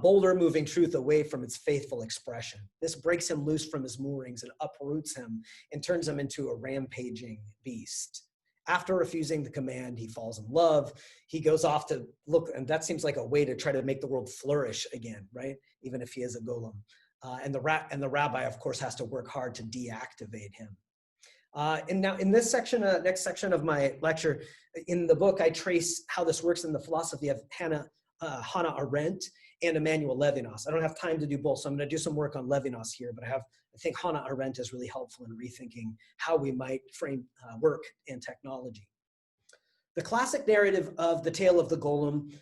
boulder moving truth away from its faithful expression. This breaks him loose from his moorings and uproots him and turns him into a rampaging beast. After refusing the command, he falls in love. He goes off to look, and that seems like a way to try to make the world flourish again, right? Even if he is a golem. And the rabbi, of course, has to work hard to deactivate him. And now in this section, next section of my lecture, in the book, I trace how this works in the philosophy of Hannah Arendt and Emmanuel Levinas. I don't have time to do both, so I'm going to do some work on Levinas here, but I think Hannah Arendt is really helpful in rethinking how we might frame work and technology. The classic narrative of the tale of the Golem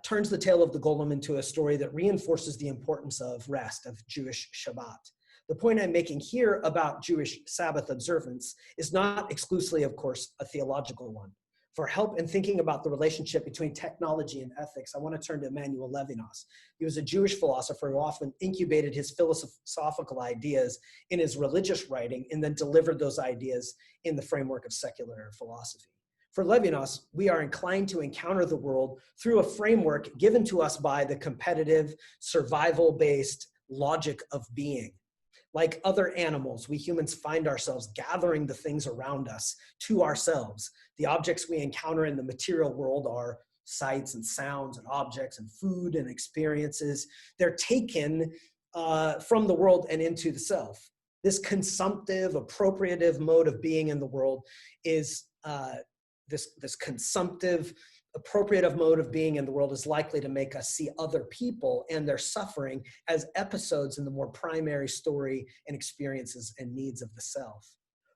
turns the tale of the Golem into a story that reinforces the importance of rest, of Jewish Shabbat. The point I'm making here about Jewish Sabbath observance is not exclusively, of course, a theological one. For help in thinking about the relationship between technology and ethics, I want to turn to Emmanuel Levinas. He was a Jewish philosopher who often incubated his philosophical ideas in his religious writing and then delivered those ideas in the framework of secular philosophy. For Levinas, we are inclined to encounter the world through a framework given to us by the competitive, survival-based logic of being. Like other animals, we humans find ourselves gathering the things around us to ourselves. The objects we encounter in the material world are sights and sounds and objects and food and experiences. They're taken from the world and into the self. This consumptive, appropriative mode of being in the world is this consumptive, appropriative mode of being in the world is likely to make us see other people and their suffering as episodes in the more primary story and experiences and needs of the self.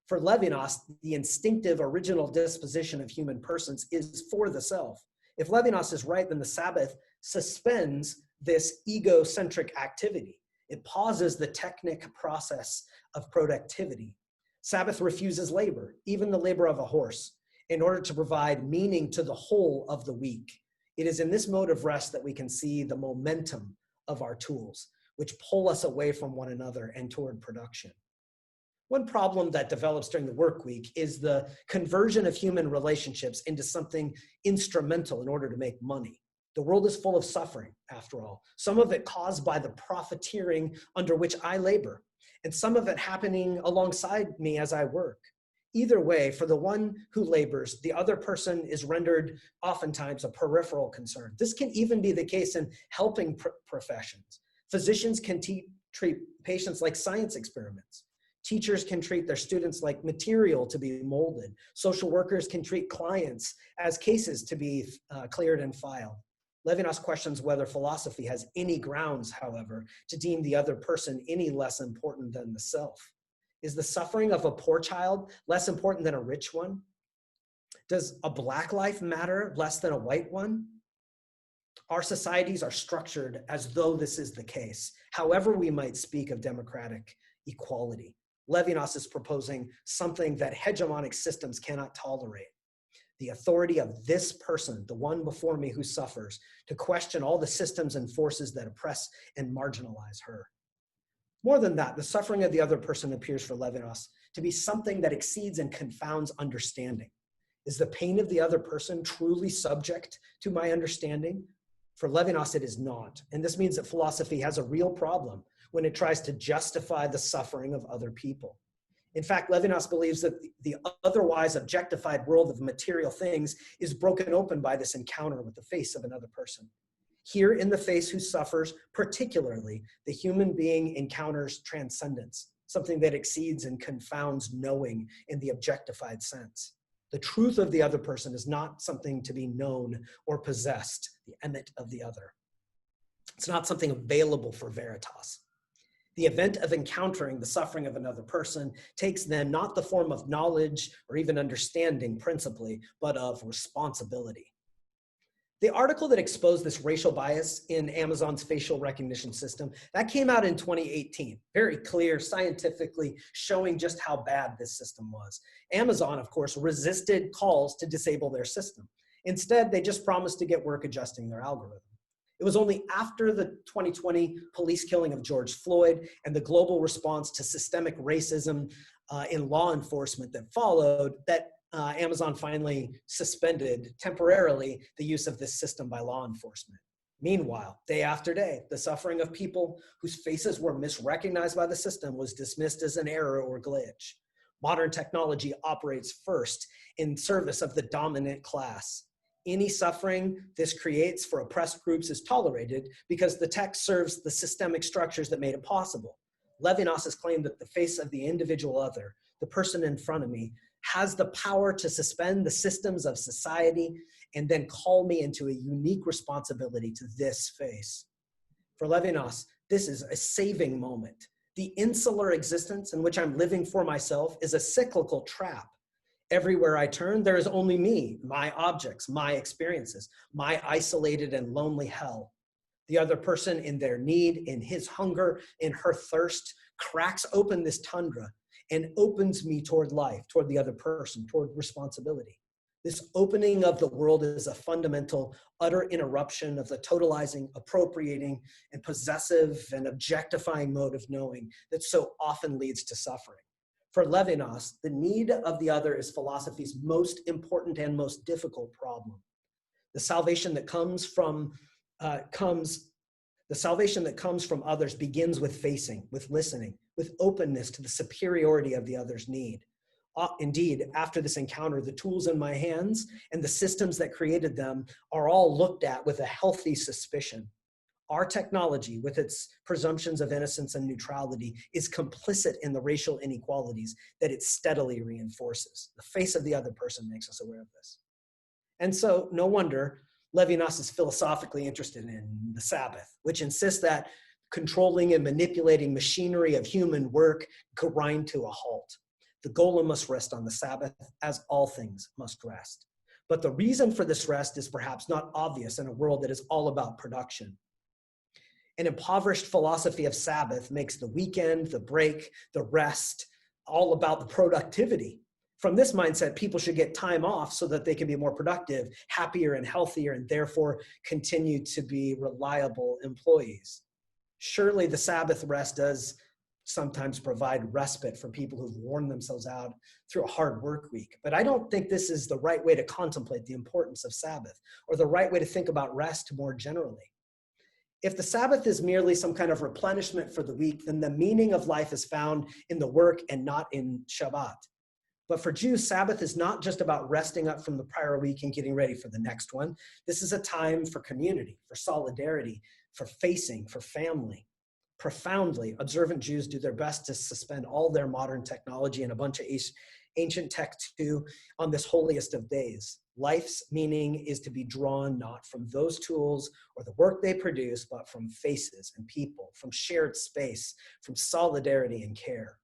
For Levinas, the instinctive original disposition of human persons is for the self. If Levinas is right, then the Sabbath suspends this egocentric activity. It pauses the technic process of productivity. Sabbath refuses labor, even the labor of a horse, in order to provide meaning to the whole of the week. It is in this mode of rest that we can see the momentum of our tools, which pull us away from one another and toward production. One problem that develops during the work week is the conversion of human relationships into something instrumental in order to make money. The world is full of suffering, after all, some of it caused by the profiteering under which I labor, and some of it happening alongside me as I work. Either way, for the one who labors, the other person is rendered oftentimes a peripheral concern. This can even be the case in helping professions. Physicians can treat patients like science experiments. Teachers can treat their students like material to be molded. Social workers can treat clients as cases to be cleared and filed. Levinas questions whether philosophy has any grounds, however, to deem the other person any less important than the self. Is the suffering of a poor child less important than a rich one? Does a Black life matter less than a white one? Our societies are structured as though this is the case, however we might speak of democratic equality. Levinas is proposing something that hegemonic systems cannot tolerate: the authority of this person, the one before me who suffers, to question all the systems and forces that oppress and marginalize her. More than that, the suffering of the other person appears for Levinas to be something that exceeds and confounds understanding. Is the pain of the other person truly subject to my understanding? For Levinas, it is not. And this means that philosophy has a real problem when it tries to justify the suffering of other people. In fact, Levinas believes that the otherwise objectified world of material things is broken open by this encounter with the face of another person. Here in the face who suffers, particularly, the human being encounters transcendence, something that exceeds and confounds knowing in the objectified sense. The truth of the other person is not something to be known or possessed, the Emet of the other. It's not something available for Veritas. The event of encountering the suffering of another person takes then not the form of knowledge or even understanding principally, but of responsibility. The article that exposed this racial bias in Amazon's facial recognition system, that came out in 2018. Very clear, scientifically showing just how bad this system was. Amazon, of course, resisted calls to disable their system. Instead, they just promised to get work adjusting their algorithm. It was only after the 2020 police killing of George Floyd and the global response to systemic racism in law enforcement that followed that Amazon finally suspended temporarily the use of this system by law enforcement. Meanwhile, day after day, the suffering of people whose faces were misrecognized by the system was dismissed as an error or glitch. Modern technology operates first in service of the dominant class. Any suffering this creates for oppressed groups is tolerated because the tech serves the systemic structures that made it possible. Levinas has claimed that the face of the individual other, the person in front of me, has the power to suspend the systems of society and then call me into a unique responsibility to this face. For Levinas, this is a saving moment. The insular existence in which I'm living for myself is a cyclical trap. Everywhere I turn, there is only me, my objects, my experiences, my isolated and lonely hell. The other person in their need, in his hunger, in her thirst, cracks open this tundra and opens me toward life, toward the other person, toward responsibility. This opening of the world is a fundamental, utter interruption of the totalizing, appropriating, and possessive and objectifying mode of knowing that so often leads to suffering. For Levinas, the need of the other is philosophy's most important and most difficult problem. The salvation that comes from others begins with facing, with listening, with openness to the superiority of the other's need. Indeed, after this encounter, the tools in my hands and the systems that created them are all looked at with a healthy suspicion. Our technology, with its presumptions of innocence and neutrality, is complicit in the racial inequalities that it steadily reinforces. The face of the other person makes us aware of this. And so, no wonder Levinas is philosophically interested in the Sabbath, which insists that controlling and manipulating machinery of human work grind to a halt. The golem must rest on the Sabbath, as all things must rest. But the reason for this rest is perhaps not obvious in a world that is all about production. An impoverished philosophy of Sabbath makes the weekend, the break, the rest, all about the productivity. From this mindset, people should get time off so that they can be more productive, happier, and healthier, and therefore continue to be reliable employees. Surely the Sabbath rest does sometimes provide respite for people who've worn themselves out through a hard work week. But I don't think this is the right way to contemplate the importance of Sabbath, or the right way to think about rest more generally. If the Sabbath is merely some kind of replenishment for the week, then the meaning of life is found in the work and not in Shabbat. But for Jews, Sabbath is not just about resting up from the prior week and getting ready for the next one. This is a time for community, for solidarity, for facing, for family. Profoundly, observant Jews do their best to suspend all their modern technology and a bunch of ancient tech too on this holiest of days. Life's meaning is to be drawn not from those tools or the work they produce, but from faces and people, from shared space, from solidarity and care.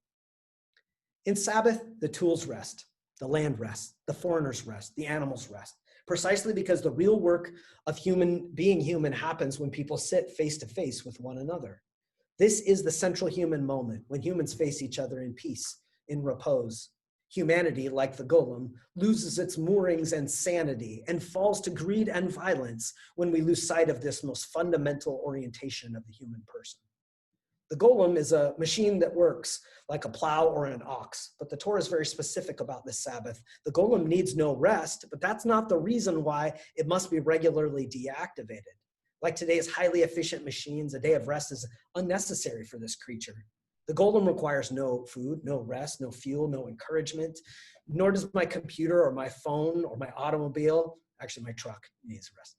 In Sabbath, the tools rest, the land rests, the foreigners rest, the animals rest, precisely because the real work of being human happens when people sit face to face with one another. This is the central human moment, when humans face each other in peace, in repose. Humanity, like the golem, loses its moorings and sanity and falls to greed and violence when we lose sight of this most fundamental orientation of the human person. The golem is a machine that works like a plow or an ox, but the Torah is very specific about this Sabbath. The golem needs no rest, but that's not the reason why it must be regularly deactivated. Like today's highly efficient machines, a day of rest is unnecessary for this creature. The golem requires no food, no rest, no fuel, no encouragement, nor does my computer or my phone or my automobile, actually my truck needs rest.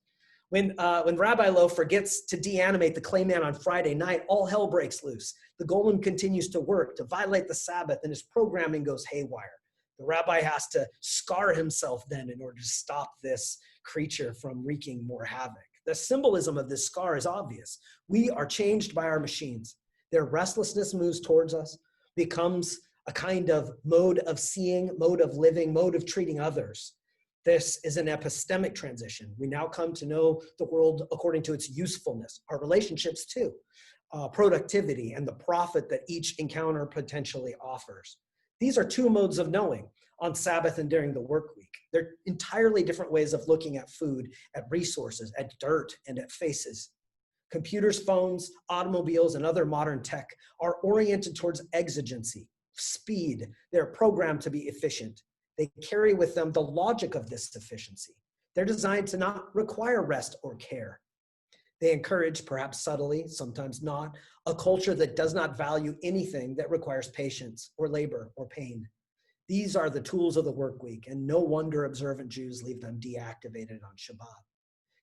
When Rabbi Lo forgets to deanimate the Clayman on Friday night, all hell breaks loose. The golem continues to work, to violate the Sabbath, and his programming goes haywire. The rabbi has to scar himself then in order to stop this creature from wreaking more havoc. The symbolism of this scar is obvious. We are changed by our machines. Their restlessness moves towards us, becomes a kind of mode of seeing, mode of living, mode of treating others. This is an epistemic transition. We now come to know the world according to its usefulness, our relationships too, productivity, and the profit that each encounter potentially offers. These are two modes of knowing on Sabbath and during the work week. They're entirely different ways of looking at food, at resources, at dirt, and at faces. Computers, phones, automobiles, and other modern tech are oriented towards exigency, speed. They're programmed to be efficient. They carry with them the logic of this efficiency. They're designed to not require rest or care. They encourage, perhaps subtly, sometimes not, a culture that does not value anything that requires patience or labor or pain. These are the tools of the work week, and no wonder observant Jews leave them deactivated on Shabbat.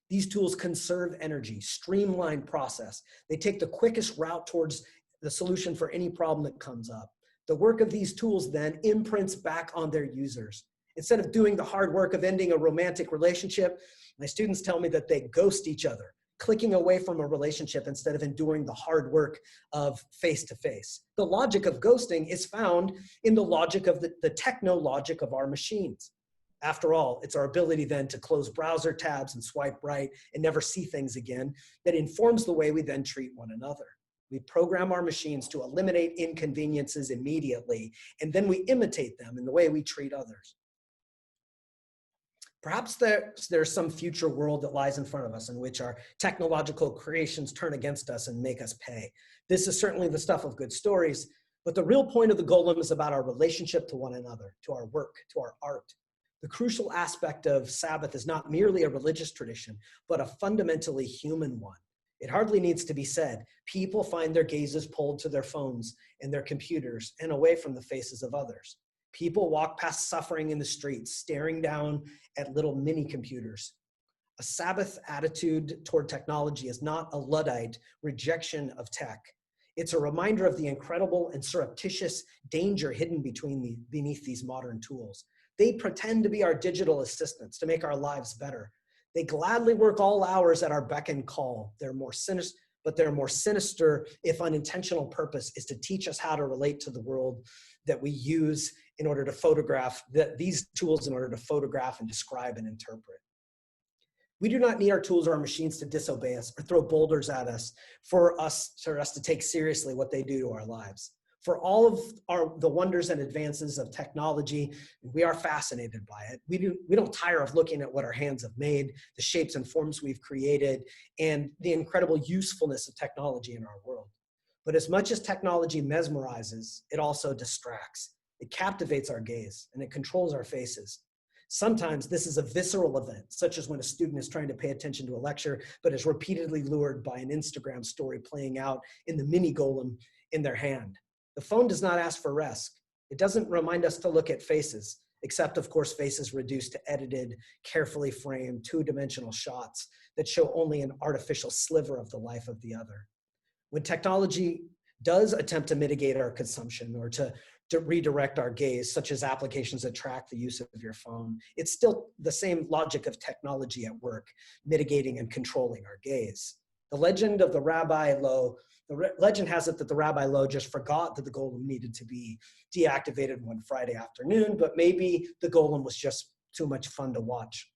These tools conserve energy, streamline process. They take the quickest route towards the solution for any problem that comes up. The work of these tools then imprints back on their users. Instead of doing the hard work of ending a romantic relationship, my students tell me that they ghost each other, clicking away from a relationship instead of enduring the hard work of face-to-face. The logic of ghosting is found in the logic of the techno logic of our machines. After all, it's our ability then to close browser tabs and swipe right and never see things again that informs the way we then treat one another. We program our machines to eliminate inconveniences immediately, and then we imitate them in the way we treat others. Perhaps there's some future world that lies in front of us in which our technological creations turn against us and make us pay. This is certainly the stuff of good stories, but the real point of the Golem is about our relationship to one another, to our work, to our art. The crucial aspect of Sabbath is not merely a religious tradition, but a fundamentally human one. It hardly needs to be said. People find their gazes pulled to their phones and their computers and away from the faces of others. People walk past suffering in the streets, staring down at little mini computers. A Sabbath attitude toward technology is not a Luddite rejection of tech. It's a reminder of the incredible and surreptitious danger hidden beneath these modern tools. They pretend to be our digital assistants to make our lives better. They gladly work all hours at our beck and call. They're more sinister, but their more sinister, if unintentional purpose is to teach us how to relate to the world that we use in order to photograph, these tools in order to photograph and describe and interpret. We do not need our tools or our machines to disobey us or throw boulders at us for us to take seriously what they do to our lives. For all of the wonders and advances of technology, we are fascinated by it. We don't tire of looking at what our hands have made, the shapes and forms we've created, and the incredible usefulness of technology in our world. But as much as technology mesmerizes, it also distracts. It captivates our gaze and it controls our faces. Sometimes this is a visceral event, such as when a student is trying to pay attention to a lecture, but is repeatedly lured by an Instagram story playing out in the mini golem in their hand. The phone does not ask for rest. It doesn't remind us to look at faces, except of course faces reduced to edited, carefully framed, two-dimensional shots that show only an artificial sliver of the life of the other. When technology does attempt to mitigate our consumption or to redirect our gaze, such as applications that track the use of your phone, it's still the same logic of technology at work, mitigating and controlling our gaze. The legend of the Rabbi Lo, legend has it that the Rabbi Lo just forgot that the golem needed to be deactivated one Friday afternoon, but maybe the golem was just too much fun to watch.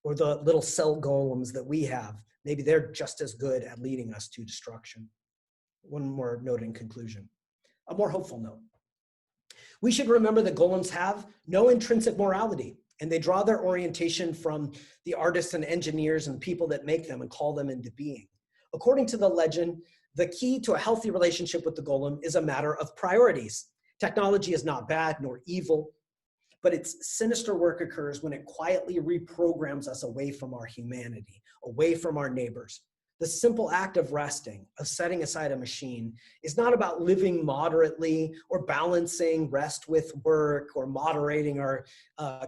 Or the little cell golems that we have, maybe they're just as good at leading us to destruction. One more note in conclusion, a more hopeful note. We should remember that golems have no intrinsic morality, and they draw their orientation from the artists and engineers and people that make them and call them into being. According to the legend, the key to a healthy relationship with the golem is a matter of priorities. Technology is not bad nor evil, but its sinister work occurs when it quietly reprograms us away from our humanity, away from our neighbors. The simple act of resting, of setting aside a machine, is not about living moderately or balancing rest with work or moderating our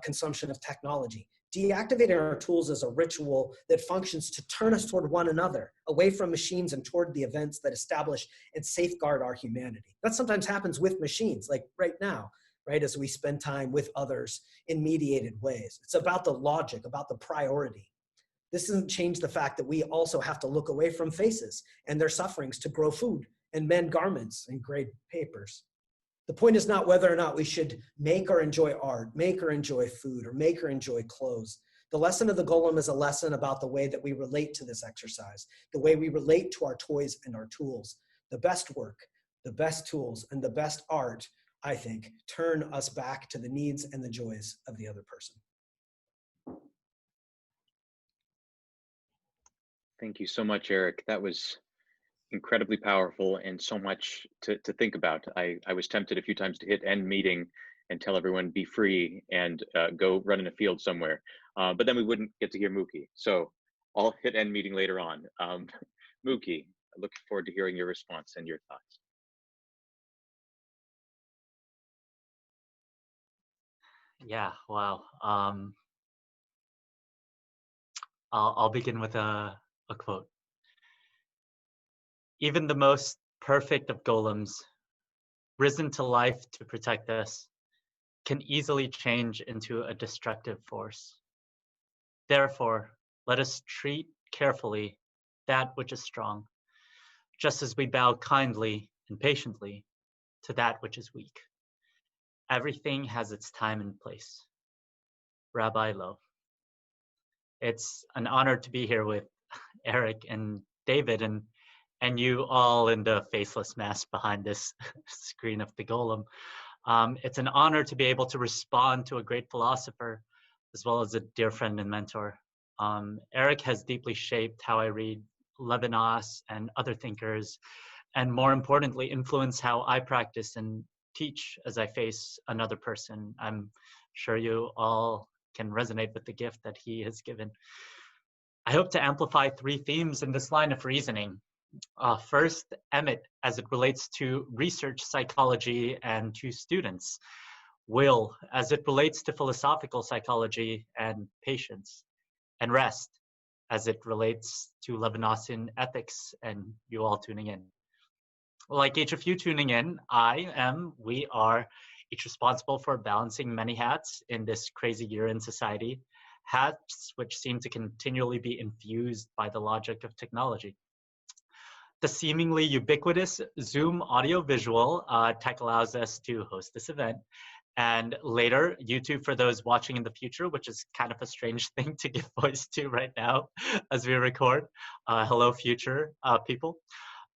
consumption of technology. Deactivating our tools is a ritual that functions to turn us toward one another, away from machines and toward the events that establish and safeguard our humanity. That sometimes happens with machines, like right now, right, as we spend time with others in mediated ways. It's about the logic, about the priority. This doesn't change the fact that we also have to look away from faces and their sufferings to grow food and mend garments and grade papers. The point is not whether or not we should make or enjoy art, make or enjoy food, or make or enjoy clothes. The lesson of the golem is a lesson about the way that we relate to this exercise, the way we relate to our toys and our tools. The best work, the best tools, and the best art, I think, turn us back to the needs and the joys of the other person. Thank you so much, Eric. That was incredibly powerful and so much to think about. I was tempted a few times to hit end meeting and tell everyone be free and go run in a field somewhere, but then we wouldn't get to hear Mookie. So I'll hit end meeting later on. Mookie, I look forward to hearing your response and your thoughts. Yeah, wow. I'll begin with a quote. Even the most perfect of golems risen to life to protect us, can easily change into a destructive force. Therefore, let us treat carefully that which is strong, just as we bow kindly and patiently to that which is weak. Everything has its time and place. Rabbi Lowe. It's an honor to be here with Eric and David and you all in the faceless mask behind this screen of the Golem. It's an honor to be able to respond to a great philosopher as well as a dear friend and mentor. Eric has deeply shaped how I read Levinas and other thinkers, and more importantly, influence how I practice and teach as I face another person. I'm sure you all can resonate with the gift that he has given. I hope to amplify three themes in this line of reasoning. First, Emet, as it relates to research psychology and to students. Will, as it relates to philosophical psychology and patience. And rest, as it relates to Levinasian ethics and you all tuning in. Like each of you tuning in, we are each responsible for balancing many hats in this crazy year in society, hats which seem to continually be infused by the logic of technology. The seemingly ubiquitous Zoom audio-visual tech allows us to host this event. And later, YouTube for those watching in the future, which is kind of a strange thing to give voice to right now as we record. Hello, future people.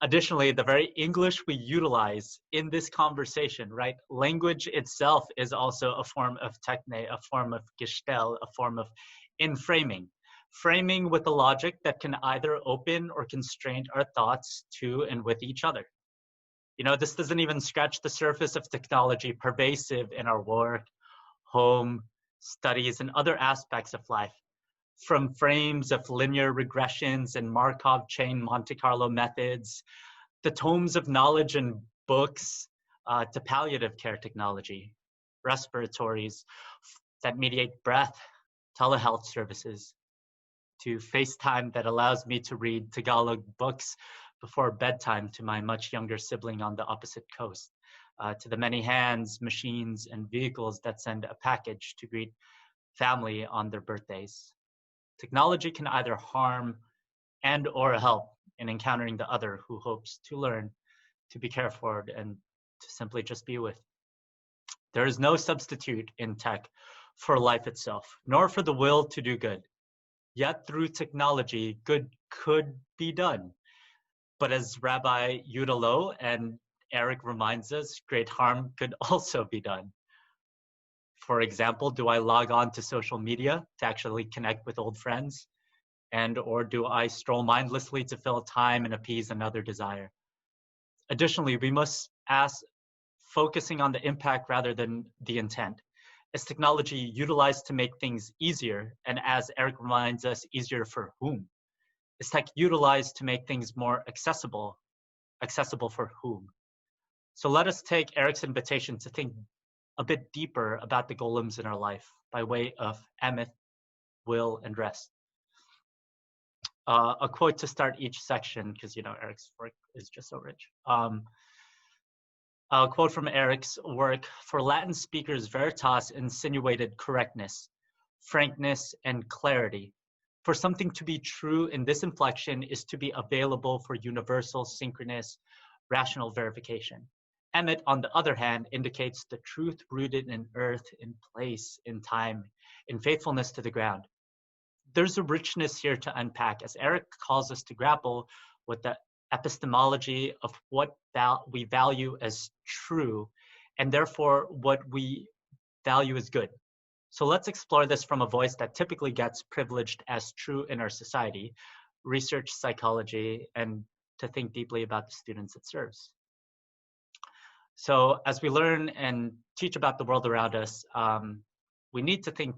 Additionally, the very English we utilize in this conversation, right? Language itself is also a form of techne, a form of gestell, a form of inframing. Framing with a logic that can either open or constrain our thoughts to and with each other. You know, this doesn't even scratch the surface of technology pervasive in our work, home, studies, and other aspects of life. From frames of linear regressions and Markov chain Monte Carlo methods, the tomes of knowledge and books, to palliative care technology, respiratories that mediate breath, telehealth services, to FaceTime that allows me to read Tagalog books before bedtime to my much younger sibling on the opposite coast, to the many hands, machines, and vehicles that send a package to greet family on their birthdays. Technology can either harm and or help in encountering the other who hopes to learn, to be cared for, and to simply just be with. There is no substitute in tech for life itself, nor for the will to do good. Yet through technology, good could be done. But as Rabbi Yuda Lowe and Eric reminds us, great harm could also be done. For example, do I log on to social media to actually connect with old friends? And or do I stroll mindlessly to fill time and appease another desire? Additionally, we must ask, focusing on the impact rather than the intent. Is technology utilized to make things easier? And as Eric reminds us, easier for whom? Is tech utilized to make things more accessible? Accessible for whom? So let us take Eric's invitation to think a bit deeper about the golems in our life by way of Emet, will, and rest. A quote to start each section, because you know Eric's work is just so rich. A quote from Eric's work: for Latin speakers, Veritas insinuated correctness, frankness, and clarity. For something to be true in this inflection is to be available for universal, synchronous, rational verification. Emet, on the other hand, indicates the truth rooted in earth, in place, in time, in faithfulness to the ground. There's a richness here to unpack as Eric calls us to grapple with the epistemology of what we value as true, and therefore what we value as good. So let's explore this from a voice that typically gets privileged as true in our society, research psychology, and to think deeply about the students it serves. So as we learn and teach about the world around us, we need to think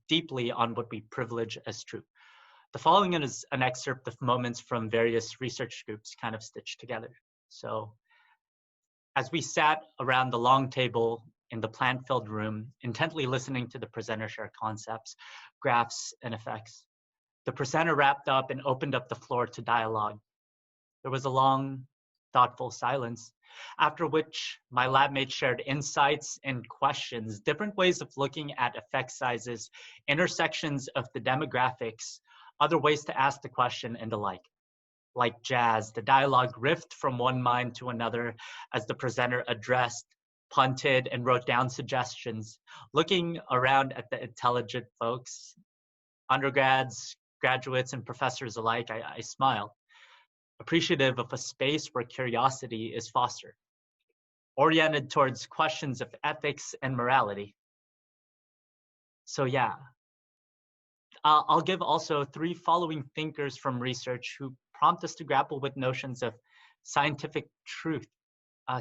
deeply on what we privilege as true. The following is an excerpt of moments from various research groups kind of stitched together. So as we sat around the long table in the plant-filled room, intently listening to the presenter share concepts, graphs, and effects, the presenter wrapped up and opened up the floor to dialogue. There was a long thoughtful silence, after which my lab mates shared insights and questions, different ways of looking at effect sizes, intersections of the demographics, other ways to ask the question, and the like. Like jazz, the dialogue riffed from one mind to another as the presenter addressed, punted, and wrote down suggestions, looking around at the intelligent folks, undergrads, graduates, and professors alike. I smile, appreciative of a space where curiosity is fostered, oriented towards questions of ethics and morality. So yeah, I'll give also 3 following thinkers from research who prompt us to grapple with notions of scientific truth,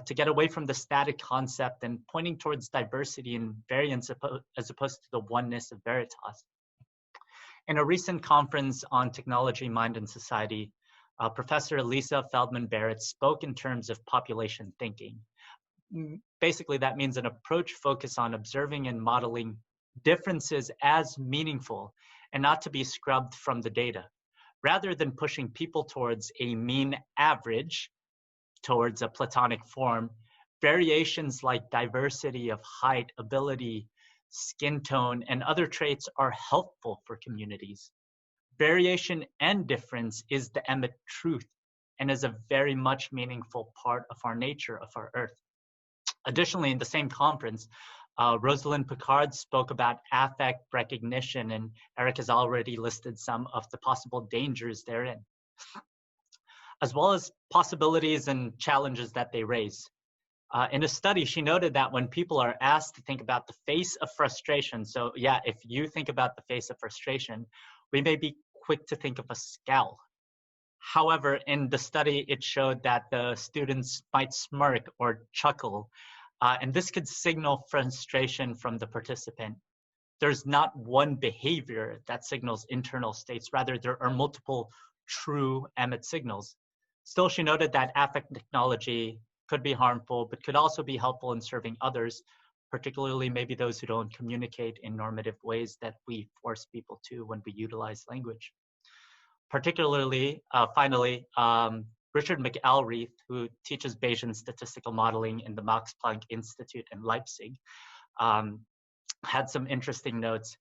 to get away from the static concept and pointing towards diversity and variance as opposed to the oneness of Veritas. In a recent conference on technology, mind, and society, Professor Lisa Feldman-Barrett spoke in terms of population thinking. Basically, that means an approach focused on observing and modeling differences as meaningful and not to be scrubbed from the data, rather than pushing people towards a mean average, towards a Platonic form. Variations like diversity of height, ability, skin tone, and other traits are helpful for communities. Variation and difference is the Emet truth and is a very much meaningful part of our nature, of our earth. Additionally, in the same conference, Rosalind Picard spoke about affect recognition, and Eric has already listed some of the possible dangers therein, as well as possibilities and challenges that they raise. In a study, she noted that when people are asked to think about the face of frustration, so yeah, if you think about the face of frustration, we may be quick to think of a scowl. However, in the study, it showed that the students might smirk or chuckle, and this could signal frustration from the participant. There's not one behavior that signals internal states, rather there are multiple true Emet signals. Still, she noted that affect technology could be harmful, but could also be helpful in serving others, particularly maybe those who don't communicate in normative ways that we force people to when we utilize language. Particularly, finally, Richard McElreath, who teaches Bayesian statistical modeling in the Max Planck Institute in Leipzig, had some interesting notes.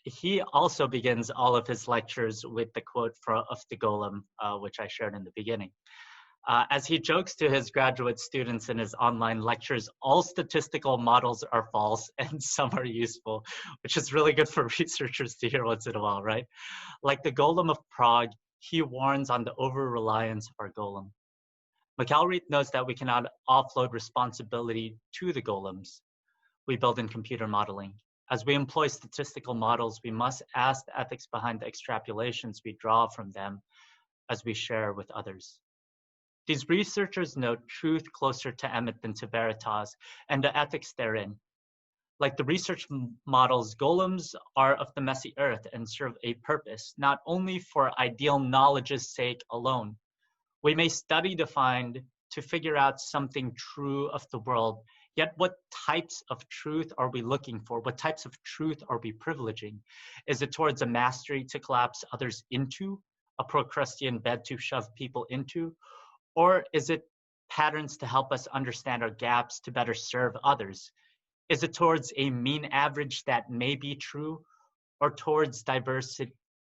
He also begins all of his lectures with the quote of the Golem, which I shared in the beginning. As he jokes to his graduate students in his online lectures, all statistical models are false and some are useful, which is really good for researchers to hear once in a while, right? Like the Golem of Prague, he warns on the over-reliance of our Golem. McElreath knows that we cannot offload responsibility to the golems we build in computer modeling. As we employ statistical models, we must ask the ethics behind the extrapolations we draw from them as we share with others. These researchers note truth closer to Emet than to Veritas and the ethics therein. Like the research models, golems are of the messy earth and serve a purpose, not only for ideal knowledge's sake alone. We may study to figure out something true of the world, yet what types of truth are we looking for? What types of truth are we privileging? Is it towards a mastery to collapse others into, a Procrustean bed to shove people into? Or is it patterns to help us understand our gaps to better serve others? Is it towards a mean average that may be true, or towards diverse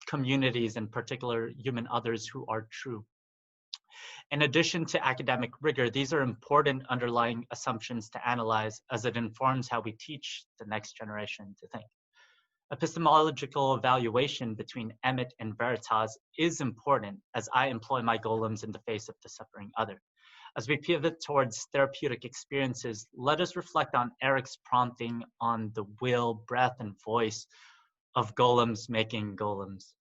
communities, in particular human others who are true? In addition to academic rigor, these are important underlying assumptions to analyze as it informs how we teach the next generation to think. Epistemological evaluation between Emet and Veritas is important as I employ my golems in the face of the suffering other. As we pivot towards therapeutic experiences, let us reflect on Eric's prompting on the will, breath, and voice of golems making golems.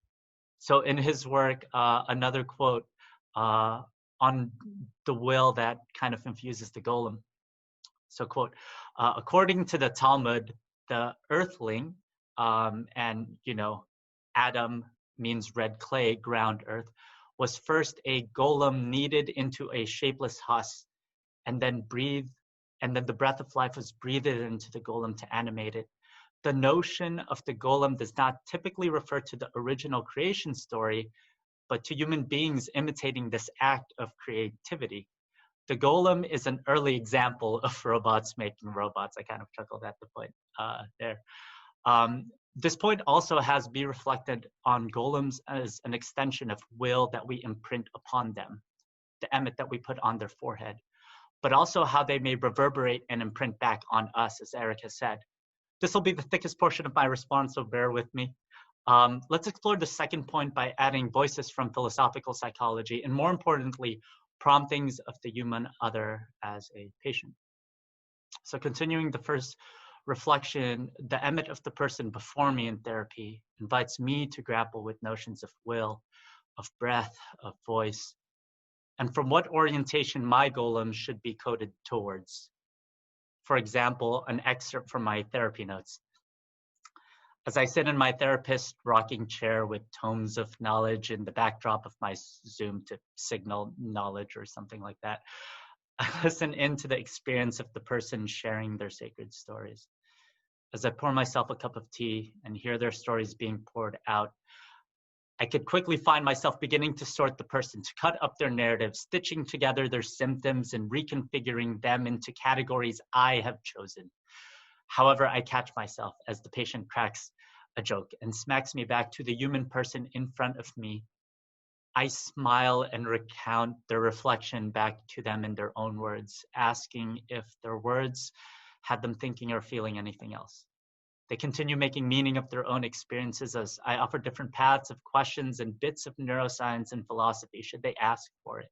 So in his work, another quote on the will that kind of infuses the golem. So quote, according to the Talmud, the earthling, and Adam means red clay, ground earth, was first a golem kneaded into a shapeless husk, and then the breath of life was breathed into the golem to animate it. The notion of the golem does not typically refer to the original creation story, but to human beings imitating this act of creativity. The Golem is an early example of robots making robots. I kind of chuckled at the point there. This point also has to be reflected on golems as an extension of will that we imprint upon them, the emet that we put on their forehead, but also how they may reverberate and imprint back on us, as Eric has said. This will be the thickest portion of my response, so bear with me. Let's explore the second point by adding voices from philosophical psychology, and more importantly, promptings of the human other as a patient. So continuing the first reflection, the emet of the person before me in therapy invites me to grapple with notions of will, of breath, of voice, and from what orientation my golem should be coded towards. For example, an excerpt from my therapy notes. As I sit in my therapist rocking chair with tomes of knowledge in the backdrop of my Zoom to signal knowledge or something like that, I listen into the experience of the person sharing their sacred stories. As I pour myself a cup of tea and hear their stories being poured out, I could quickly find myself beginning to sort the person, to cut up their narrative, stitching together their symptoms and reconfiguring them into categories I have chosen. However, I catch myself as the patient cracks a joke and smacks me back to the human person in front of me. I smile and recount their reflection back to them in their own words, asking if their words had them thinking or feeling anything else. They continue making meaning of their own experiences as I offer different paths of questions and bits of neuroscience and philosophy should they ask for it.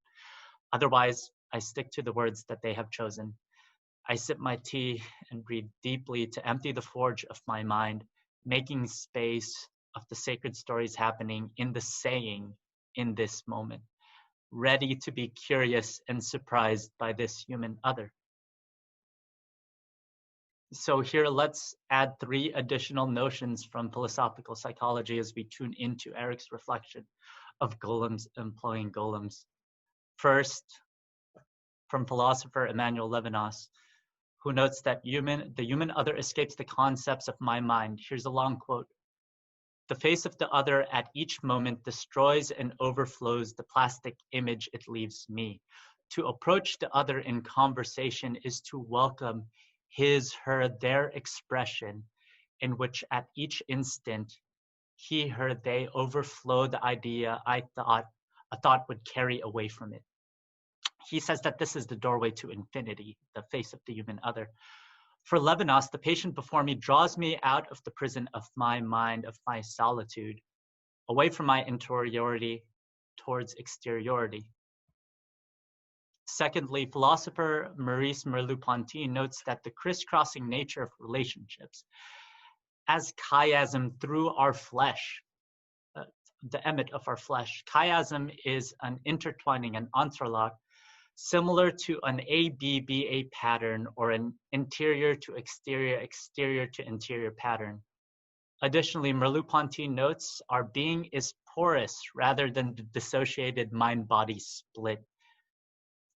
Otherwise, I stick to the words that they have chosen. I sip my tea and breathe deeply to empty the forge of my mind, making space of the sacred stories happening in the saying in this moment, ready to be curious and surprised by this human other. So here, let's add 3 additional notions from philosophical psychology as we tune into Eric's reflection of golems employing golems. First, from philosopher Emmanuel Levinas, who notes that the human other escapes the concepts of my mind. Here's a long quote. The face of the other at each moment destroys and overflows the plastic image it leaves me. To approach the other in conversation is to welcome his, her, their expression, in which at each instant, he, her, they overflow the idea a thought would carry away from it. He says that this is the doorway to infinity, the face of the human other. For Levinas, the patient before me draws me out of the prison of my mind, of my solitude, away from my interiority towards exteriority. Secondly, philosopher Maurice Merleau-Ponty notes that the crisscrossing nature of relationships as chiasm through our flesh, the emet of our flesh. Chiasm is an intertwining, an entrelac, similar to an ABBA pattern or an interior to exterior, exterior to interior pattern. Additionally, Merleau-Ponty notes our being is porous rather than the dissociated mind-body split.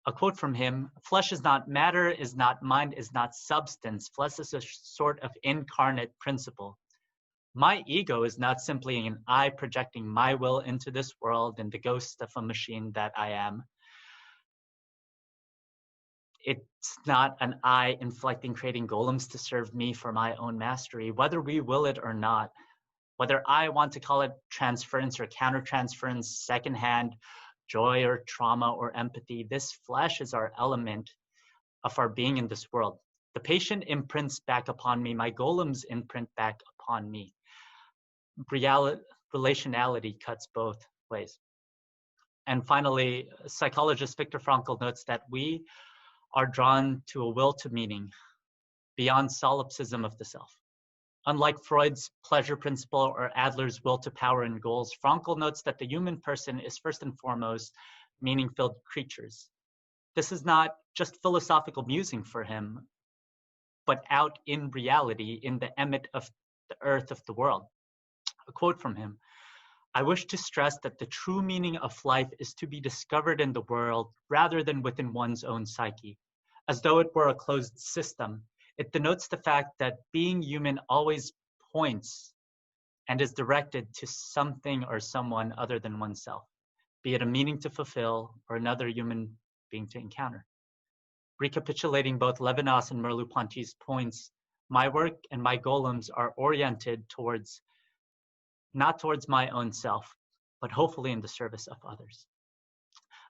A quote from him, flesh is not matter, is not mind, is not substance. Flesh is a sort of incarnate principle. My ego is not simply an I projecting my will into this world and the ghost of a machine that I am. It's not an I inflecting, creating golems to serve me for my own mastery, whether we will it or not. Whether I want to call it transference or countertransference, secondhand, joy or trauma or empathy, this flesh is our element of our being in this world. The patient imprints back upon me, my golems imprint back upon me. Relationality cuts both ways. And finally, psychologist Viktor Frankl notes that we are drawn to a will to meaning beyond solipsism of the self. Unlike Freud's pleasure principle or Adler's will to power and goals, Frankl notes that the human person is first and foremost meaning-filled creatures. This is not just philosophical musing for him, but out in reality, in the emet of the earth of the world. A quote from him, I wish to stress that the true meaning of life is to be discovered in the world rather than within one's own psyche. As though it were a closed system, it denotes the fact that being human always points and is directed to something or someone other than oneself, be it a meaning to fulfill or another human being to encounter. Recapitulating both Levinas and Merleau-Ponty's points, my work and my golems are oriented towards, not towards my own self, but hopefully in the service of others.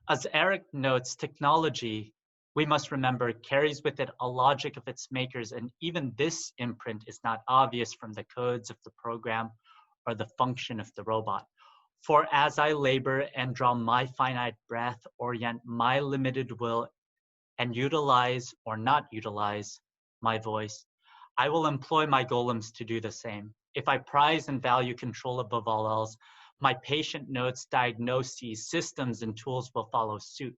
As Eric notes, technology, we must remember, carries with it a logic of its makers, and even this imprint is not obvious from the codes of the program or the function of the robot. For as I labor and draw my finite breath, orient my limited will, and utilize or not utilize my voice, I will employ my golems to do the same. If I prize and value control above all else, my patient notes, diagnoses, systems, and tools will follow suit.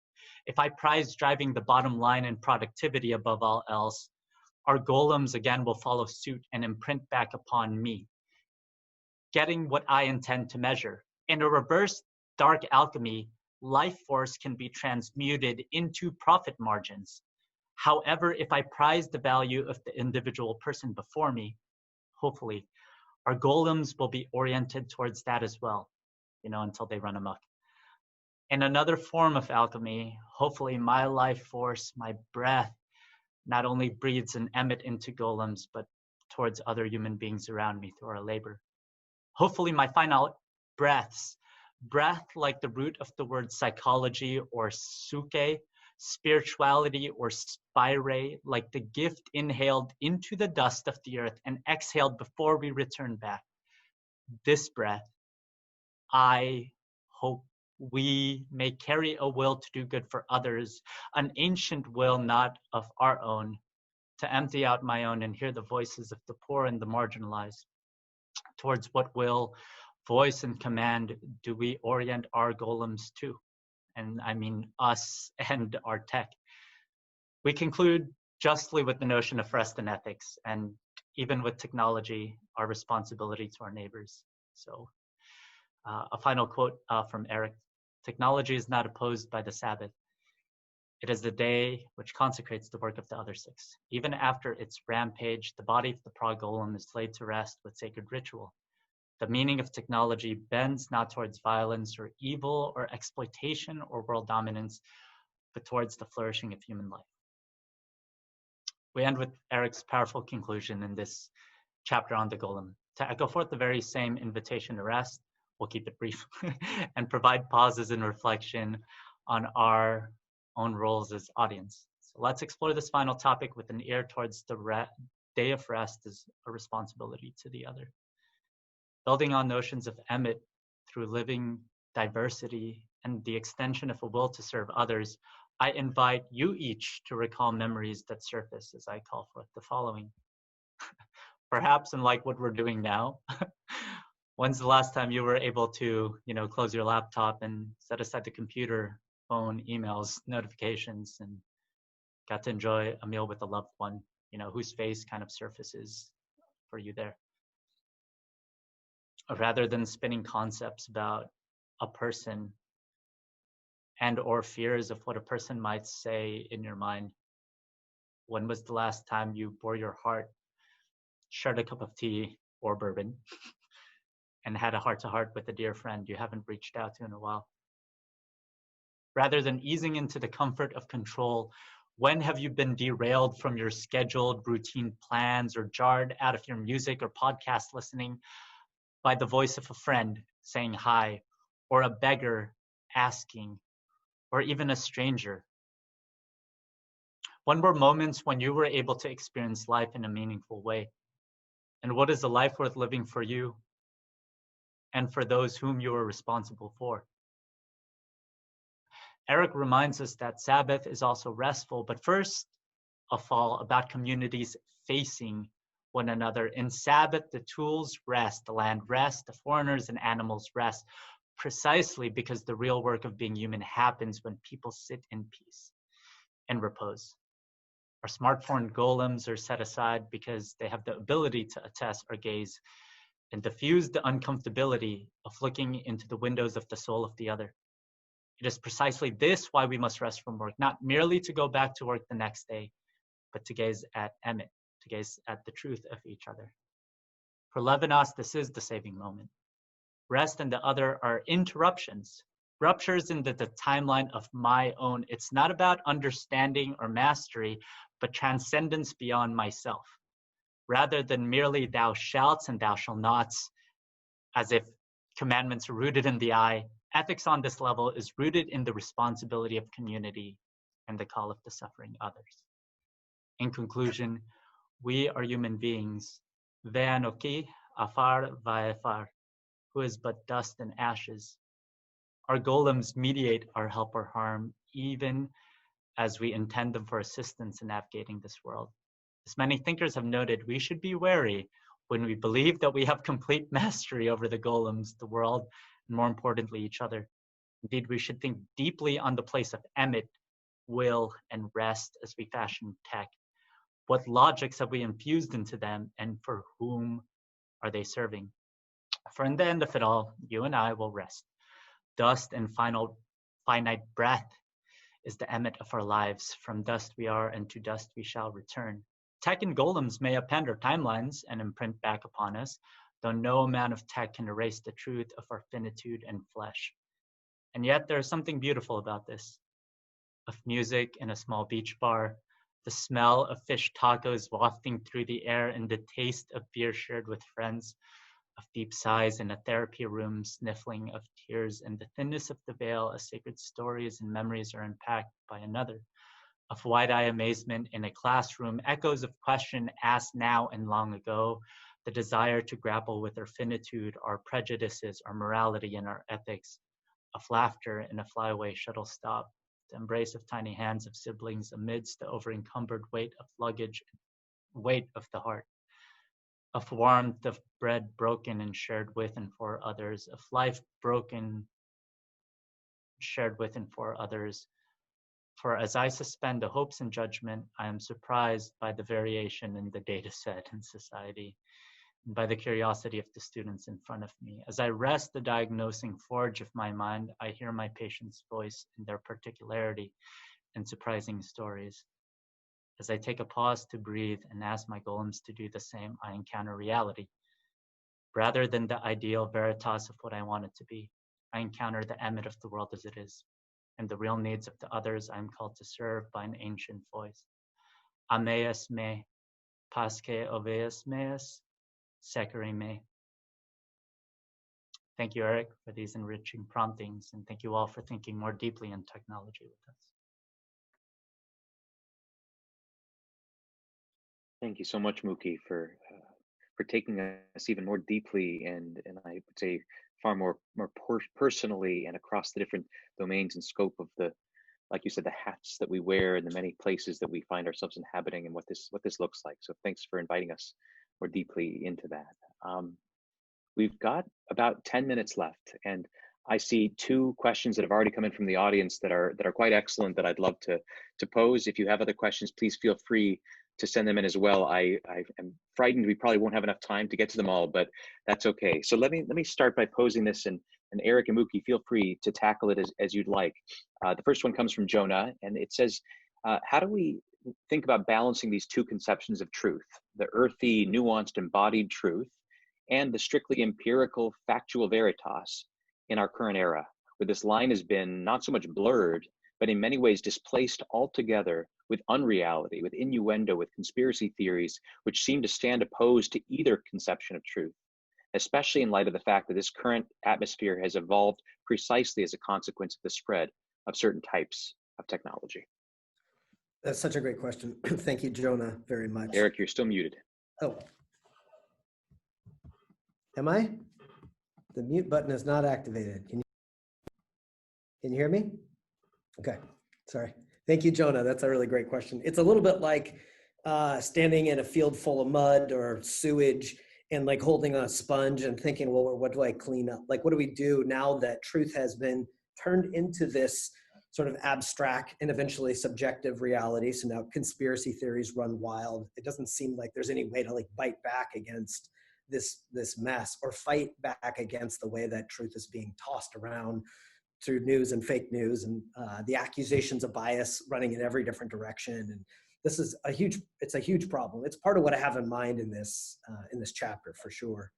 If I prize driving the bottom line and productivity above all else, our golems again will follow suit and imprint back upon me, getting what I intend to measure. In a reverse dark alchemy, life force can be transmuted into profit margins. However, if I prize the value of the individual person before me, hopefully, our golems will be oriented towards that as well, until they run amok. In another form of alchemy, hopefully my life force, my breath, not only breathes an Emet into golems, but towards other human beings around me through our labor. Hopefully my final breath like the root of the word psychology or suke, spirituality or spire, like the gift inhaled into the dust of the earth and exhaled before we return back. This breath, I hope we may carry a will to do good for others, an ancient will not of our own, to empty out my own and hear the voices of the poor and the marginalized. Towards what will, voice, and command do we orient our golems to? And I mean us and our tech. We conclude justly with the notion of rest and ethics, and even with technology, our responsibility to our neighbors. So a final quote from Eric: technology is not opposed by the Sabbath. It is the day which consecrates the work of the other six. Even after its rampage, the body of the progolem is laid to rest with sacred ritual. The meaning of technology bends not towards violence or evil or exploitation or world dominance, but towards the flourishing of human life. We end with Eric's powerful conclusion in this chapter on the golem. To echo forth the very same invitation to rest, we'll keep it brief, and provide pauses and reflection on our own roles as audience. So let's explore this final topic with an ear towards the day of rest as a responsibility to the other. Building on notions of Emet through living diversity and the extension of a will to serve others, I invite you each to recall memories that surface as I call forth the following. Perhaps unlike what we're doing now, when's the last time you were able to, close your laptop and set aside the computer, phone, emails, notifications, and got to enjoy a meal with a loved one, whose face kind of surfaces for you there? Rather than spinning concepts about a person and or fears of what a person might say in your mind, when was the last time you bore your heart, shared a cup of tea or bourbon, and had a heart-to-heart with a dear friend you haven't reached out to in a while? Rather than easing into the comfort of control, when have you been derailed from your scheduled routine plans or jarred out of your music or podcast listening by the voice of a friend saying hi, or a beggar asking, or even a stranger? When were moments when you were able to experience life in a meaningful way? And what is a life worth living for you and for those whom you are responsible for? Eric reminds us that Sabbath is also restful, but first of all about communities facing one another. In Sabbath, the tools rest, the land rests, the foreigners and animals rest, precisely because the real work of being human happens when people sit in peace and repose. Our smartphone golems are set aside because they have the ability to attest our gaze and diffuse the uncomfortability of looking into the windows of the soul of the other. It is precisely this why we must rest from work, not merely to go back to work the next day, but to gaze at Emet, to gaze at the truth of each other. For Levinas, this is the saving moment. Rest and the other are interruptions ruptures into the timeline of my own. It's not about understanding or mastery, but transcendence beyond myself, rather than merely thou shalt and thou shalt nots, as if commandments are rooted in the I. Ethics on this level is rooted in the responsibility of community and the call of the suffering others. In conclusion, we are human beings. Ve'anoki afar va'efar, who is but dust and ashes. Our golems mediate our help or harm, even as we intend them for assistance in navigating this world. As many thinkers have noted, we should be wary when we believe that we have complete mastery over the golems, the world, and more importantly, each other. Indeed, we should think deeply on the place of Emet, will, and rest as we fashion tech. What logics have we infused into them, and for whom are they serving? For in the end of it all, you and I will rest. Dust and finite breath is the Emet of our lives. From dust we are, and to dust we shall return. Tech and golems may append our timelines and imprint back upon us, though no amount of tech can erase the truth of our finitude and flesh. And yet there is something beautiful about this. Of music in a small beach bar, the smell of fish tacos wafting through the air, and the taste of beer shared with friends, of deep sighs in a therapy room, sniffling of tears, and the thinness of the veil as sacred stories and memories are unpacked by another, of wide-eyed amazement in a classroom, echoes of question asked now and long ago, the desire to grapple with our finitude, our prejudices, our morality, and our ethics, of laughter in a flyaway shuttle stop, the embrace of tiny hands of siblings amidst the over-encumbered weight of luggage, weight of the heart, of warmth of bread broken and shared with and for others, of life broken, shared with and for others. For as I suspend the hopes and judgment, I am surprised by the variation in the data set in society, and by the curiosity of the students in front of me. As I rest the diagnosing forge of my mind, I hear my patient's voice in their particularity and surprising stories. As I take a pause to breathe and ask my golems to do the same, I encounter reality. Rather than the ideal Veritas of what I want it to be, I encounter the Emet of the world as it is, and the real needs of the others I am called to serve by an ancient voice. Ameas me, pasque oveas meas, secere me. Thank you, Eric, for these enriching promptings, and thank you all for thinking more deeply in technology with us. Thank you so much, Mookie, for taking us even more deeply and I would say far more personally and across the different domains and scope of the, like you said, the hats that we wear and the many places that we find ourselves inhabiting and what this looks like. So thanks for inviting us more deeply into that. We've got about 10 minutes left, and I see two questions that have already come in from the audience that are quite excellent that I'd love to pose. If you have other questions, please feel free to send them in as well. I am frightened we probably won't have enough time to get to them all, but that's okay. So let me start by posing this, and Eric and Mookie, feel free to tackle it as you'd like. The first one comes from Jonah, and it says, how do we think about balancing these two conceptions of truth, the earthy, nuanced, embodied truth, and the strictly empirical, factual Veritas in our current era, where this line has been not so much blurred, but in many ways displaced altogether with unreality, with innuendo, with conspiracy theories, which seem to stand opposed to either conception of truth, especially in light of the fact that this current atmosphere has evolved precisely as a consequence of the spread of certain types of technology? That's such a great question. Thank you, Jonah, very much. Eric, you're still muted. Oh. Am I? The mute button is not activated. Can you hear me? Okay, sorry. Thank you, Jonah. That's a really great question. It's a little bit like standing in a field full of mud or sewage and like holding a sponge and thinking, well, what do I clean up? Like, what do we do now that truth has been turned into this sort of abstract and eventually subjective reality? So now conspiracy theories run wild. It doesn't seem like there's any way to like bite back against this mess or fight back against the way that truth is being tossed around through news and fake news and the accusations of bias running in every different direction. And this is it's a huge problem. It's part of what I have in mind in this chapter for sure,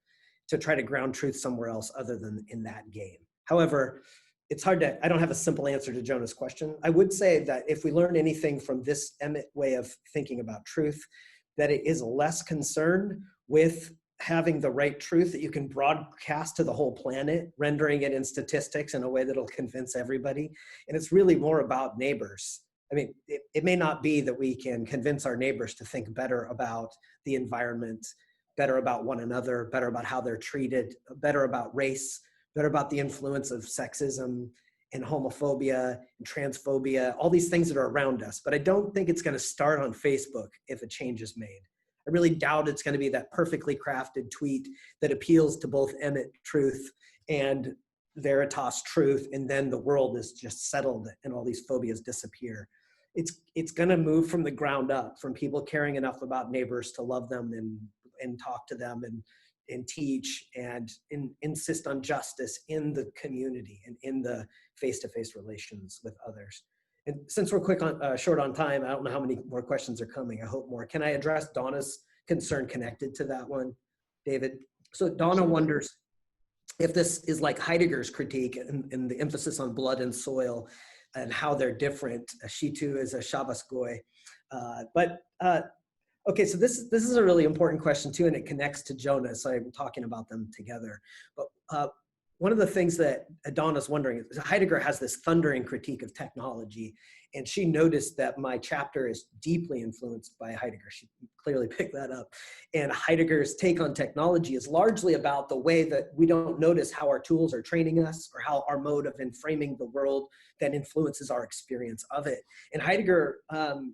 to try to ground truth somewhere else other than in that game. However, it's hard to, I don't have a simple answer to Jonah's question. I would say that if we learn anything from this Emet way of thinking about truth, that it is less concerned with having the right truth that you can broadcast to the whole planet, rendering it in statistics in a way that'll convince everybody. And it's really more about neighbors. I mean, it may not be that we can convince our neighbors to think better about the environment, better about one another, better about how they're treated, better about race, better about the influence of sexism and homophobia and transphobia, all these things that are around us. But I don't think it's going to start on Facebook if a change is made. I really doubt it's going to be that perfectly crafted tweet that appeals to both Emet truth and Veritas truth, and then the world is just settled and all these phobias disappear. It's going to move from the ground up, from people caring enough about neighbors to love them and talk to them and teach and insist on justice in the community and in the face-to-face relations with others. And since we're short on time, I don't know how many more questions are coming. I hope more. Can I address Donna's concern connected to that one, David? So Donna wonders if this is like Heidegger's critique and the emphasis on blood and soil and how they're different. She too is a Shabbos goy. Okay, so this is a really important question too, and it connects to Jonah, so I'm talking about them together. But one of the things that Donna's wondering is Heidegger has this thundering critique of technology, and she noticed that my chapter is deeply influenced by Heidegger. She clearly picked that up. And Heidegger's take on technology is largely about the way that we don't notice how our tools are training us or how our mode of framing the world that influences our experience of it. And Heidegger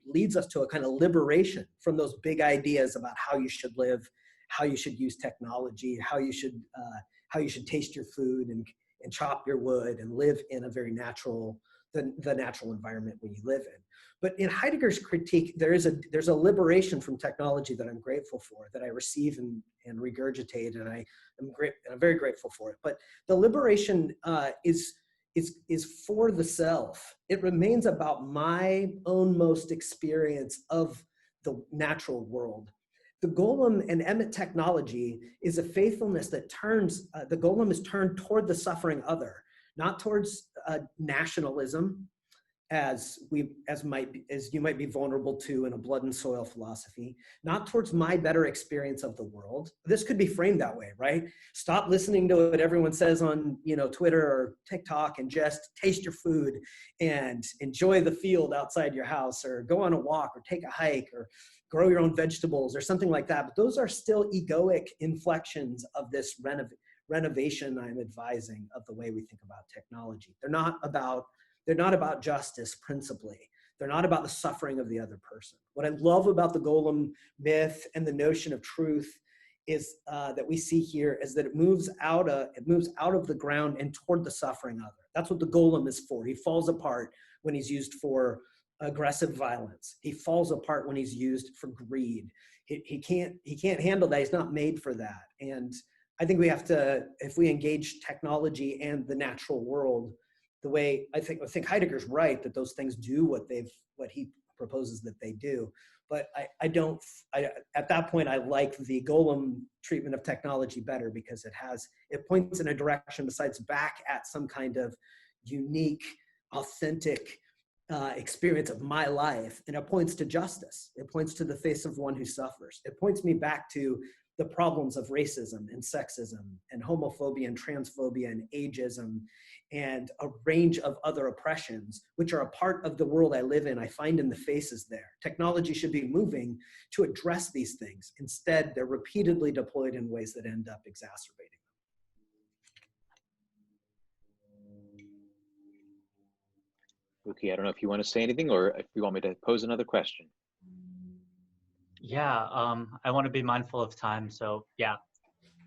leads us to a kind of liberation from those big ideas about how you should live, how you should use technology, how you should taste your food and chop your wood and live in a very natural, the natural environment where you live in. But in Heidegger's critique, there's a liberation from technology that I'm grateful for, that I receive and regurgitate, and I'm very grateful for it. But the liberation is for the self. It remains about my own most experience of the natural world. The Golem and Emet technology is a faithfulness that turns, the Golem is turned toward the suffering other, not towards nationalism, as you might be vulnerable to in a blood and soil philosophy, not towards my better experience of the world. This could be framed that way, right? Stop listening to what everyone says on Twitter or TikTok and just taste your food and enjoy the field outside your house, or go on a walk or take a hike or grow your own vegetables or something like that. But those are still egoic inflections of this renovation I'm advising of the way we think about technology. They're not about justice principally. They're not about the suffering of the other person. What I love about the Golem myth and the notion of truth is that we see here is that it moves out of the ground and toward the suffering other. That's what the Golem is for. He falls apart when he's used for aggressive violence. He falls apart when he's used for greed. He can't handle that. He's not made for that. And I think we have to, if we engage technology and the natural world, the way I think Heidegger's right that those things do what he proposes that they do. But at that point, I like the Golem treatment of technology better, because it points in a direction besides back at some kind of unique, authentic experience of my life, and it points to justice. It points to the face of one who suffers. It points me back to the problems of racism and sexism and homophobia and transphobia and ageism and a range of other oppressions, which are a part of the world I live in. I find in the faces there. Technology should be moving to address these things. Instead, they're repeatedly deployed in ways that end up exacerbating them. Okay, I don't know if you want to say anything or if you want me to pose another question. Yeah, I want to be mindful of time, so yeah,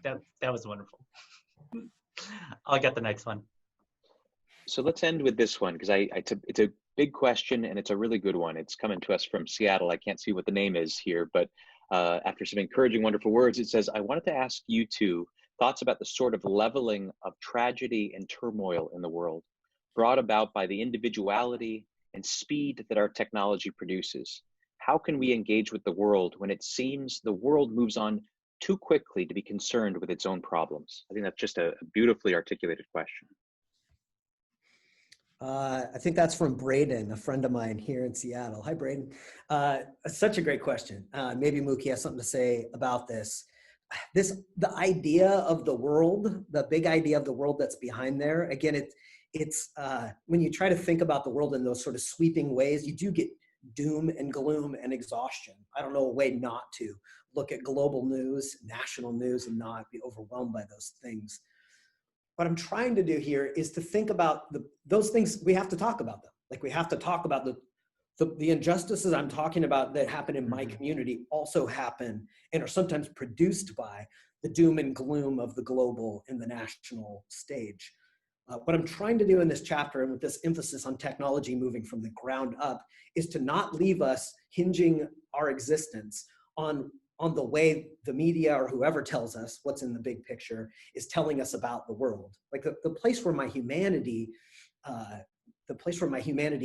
that was wonderful. I'll get the next one. So let's end with this one, because it's a big question and it's a really good one. It's coming to us from Seattle. I can't see what the name is here, but after some encouraging, wonderful words, it says, I wanted to ask you two thoughts about the sort of leveling of tragedy and turmoil in the world, brought about by the individuality and speed that our technology produces. How can we engage with the world when it seems the world moves on too quickly to be concerned with its own problems? I think that's just a beautifully articulated question. I think that's from Braden, a friend of mine here in Seattle. Hi, Braden. Such a great question. Maybe Mookie has something to say about this. The idea of the world, the big idea of the world that's behind there. Again, it's when you try to think about the world in those sort of sweeping ways, you do get doom and gloom and exhaustion. I don't know a way not to look at global news, national news, and not be overwhelmed by those things. What I'm trying to do here is to think about those things. We have to talk about them. Like we have to talk about the injustices I'm talking about that happen in my community also happen and are sometimes produced by the doom and gloom of the global and the national stage. What I'm trying to do in this chapter, and with this emphasis on technology moving from the ground up, is to not leave us hinging our existence on the way the media or whoever tells us what's in the big picture is telling us about the world. Like the place where my humanity,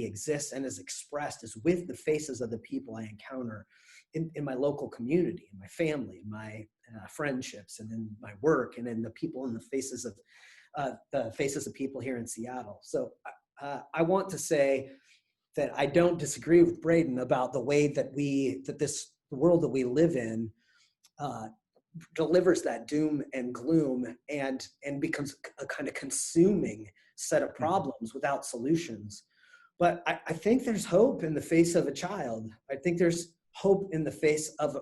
exists and is expressed is with the faces of the people I encounter in my local community, in my family, in my friendships, and in my work, and in the people in the faces of people here in Seattle. So I want to say that I don't disagree with Braden about the way that the world that we live in delivers that doom and gloom and becomes a kind of consuming set of problems without solutions. But I think there's hope in the face of a child. I think there's hope in the face of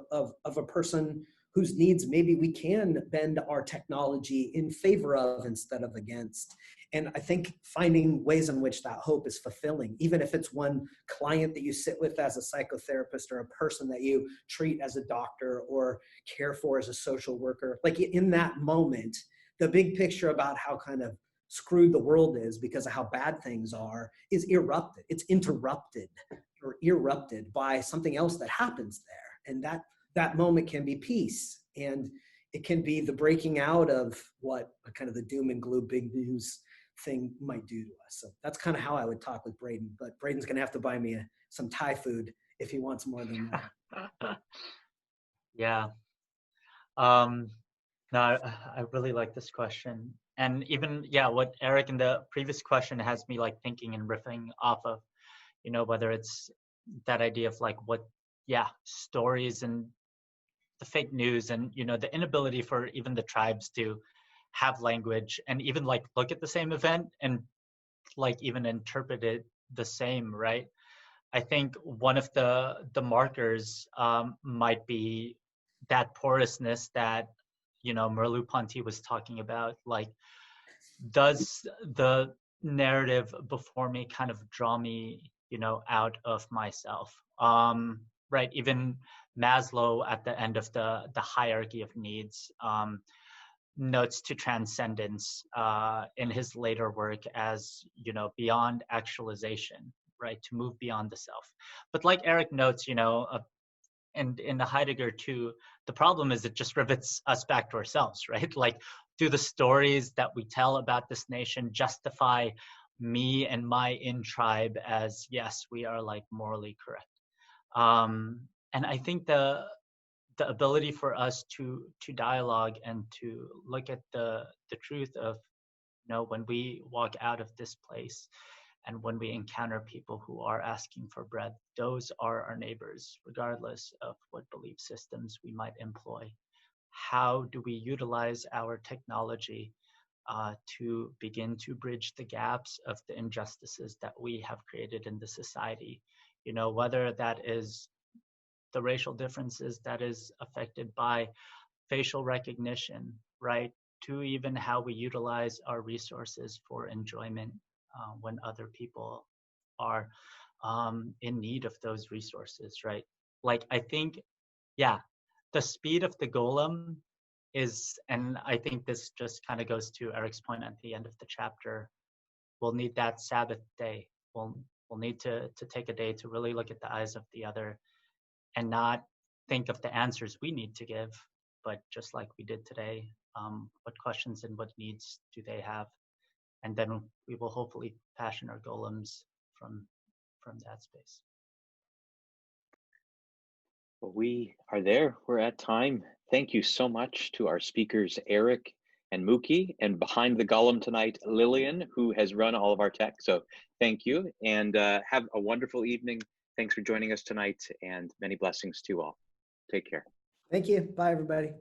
a person whose needs maybe we can bend our technology in favor of instead of against. And I think finding ways in which that hope is fulfilling, even if it's one client that you sit with as a psychotherapist or a person that you treat as a doctor or care for as a social worker, like in that moment, the big picture about how kind of screwed the world is because of how bad things are is erupted. It's interrupted or erupted by something else that happens there. And that moment can be peace, and it can be the breaking out of what kind of the doom and gloom big news thing might do to us. So that's kind of how I would talk with Braden, but Braden's going to have to buy me some Thai food if he wants more than that. Yeah. No, I really like this question. And even, yeah, what Eric in the previous question has me like thinking and riffing off of, whether it's that idea of like stories and the fake news and, the inability for even the tribes to have language and even like look at the same event and like even interpret it the same, right? I think one of the markers might be that porousness that Merleau-Ponty was talking about. Like, does the narrative before me kind of draw me, out of myself? Right. Even Maslow at the end of the hierarchy of needs notes to transcendence in his later work as, beyond actualization, right? To move beyond the self. But like Eric notes, and in the Heidegger too, the problem is it just rivets us back to ourselves, right? Like, do the stories that we tell about this nation justify me and my in-tribe as, yes, we are like morally correct? And I think the ability for us to dialogue and to look at the truth of, when we walk out of this place and when we encounter people who are asking for bread, those are our neighbors, regardless of what belief systems we might employ. How do we utilize our technology to begin to bridge the gaps of the injustices that we have created in the society? Whether that is the racial differences that is affected by facial recognition, right? To even how we utilize our resources for enjoyment when other people are in need of those resources, right? Like, I think, yeah, the speed of the golem is, and I think this just kind of goes to Eric's point at the end of the chapter, we'll need that Sabbath day. We'll need to take a day to really look at the eyes of the other and not think of the answers we need to give, but just like we did today, what questions and what needs do they have? And then we will hopefully passion our golems from that space. Well, we are there. We're at time. Thank you so much to our speakers, Eric and Mookie, and behind the Golem tonight, Lillian, who has run all of our tech. So thank you, and have a wonderful evening. Thanks for joining us tonight, and many blessings to you all. Take care. Thank you. Bye, everybody.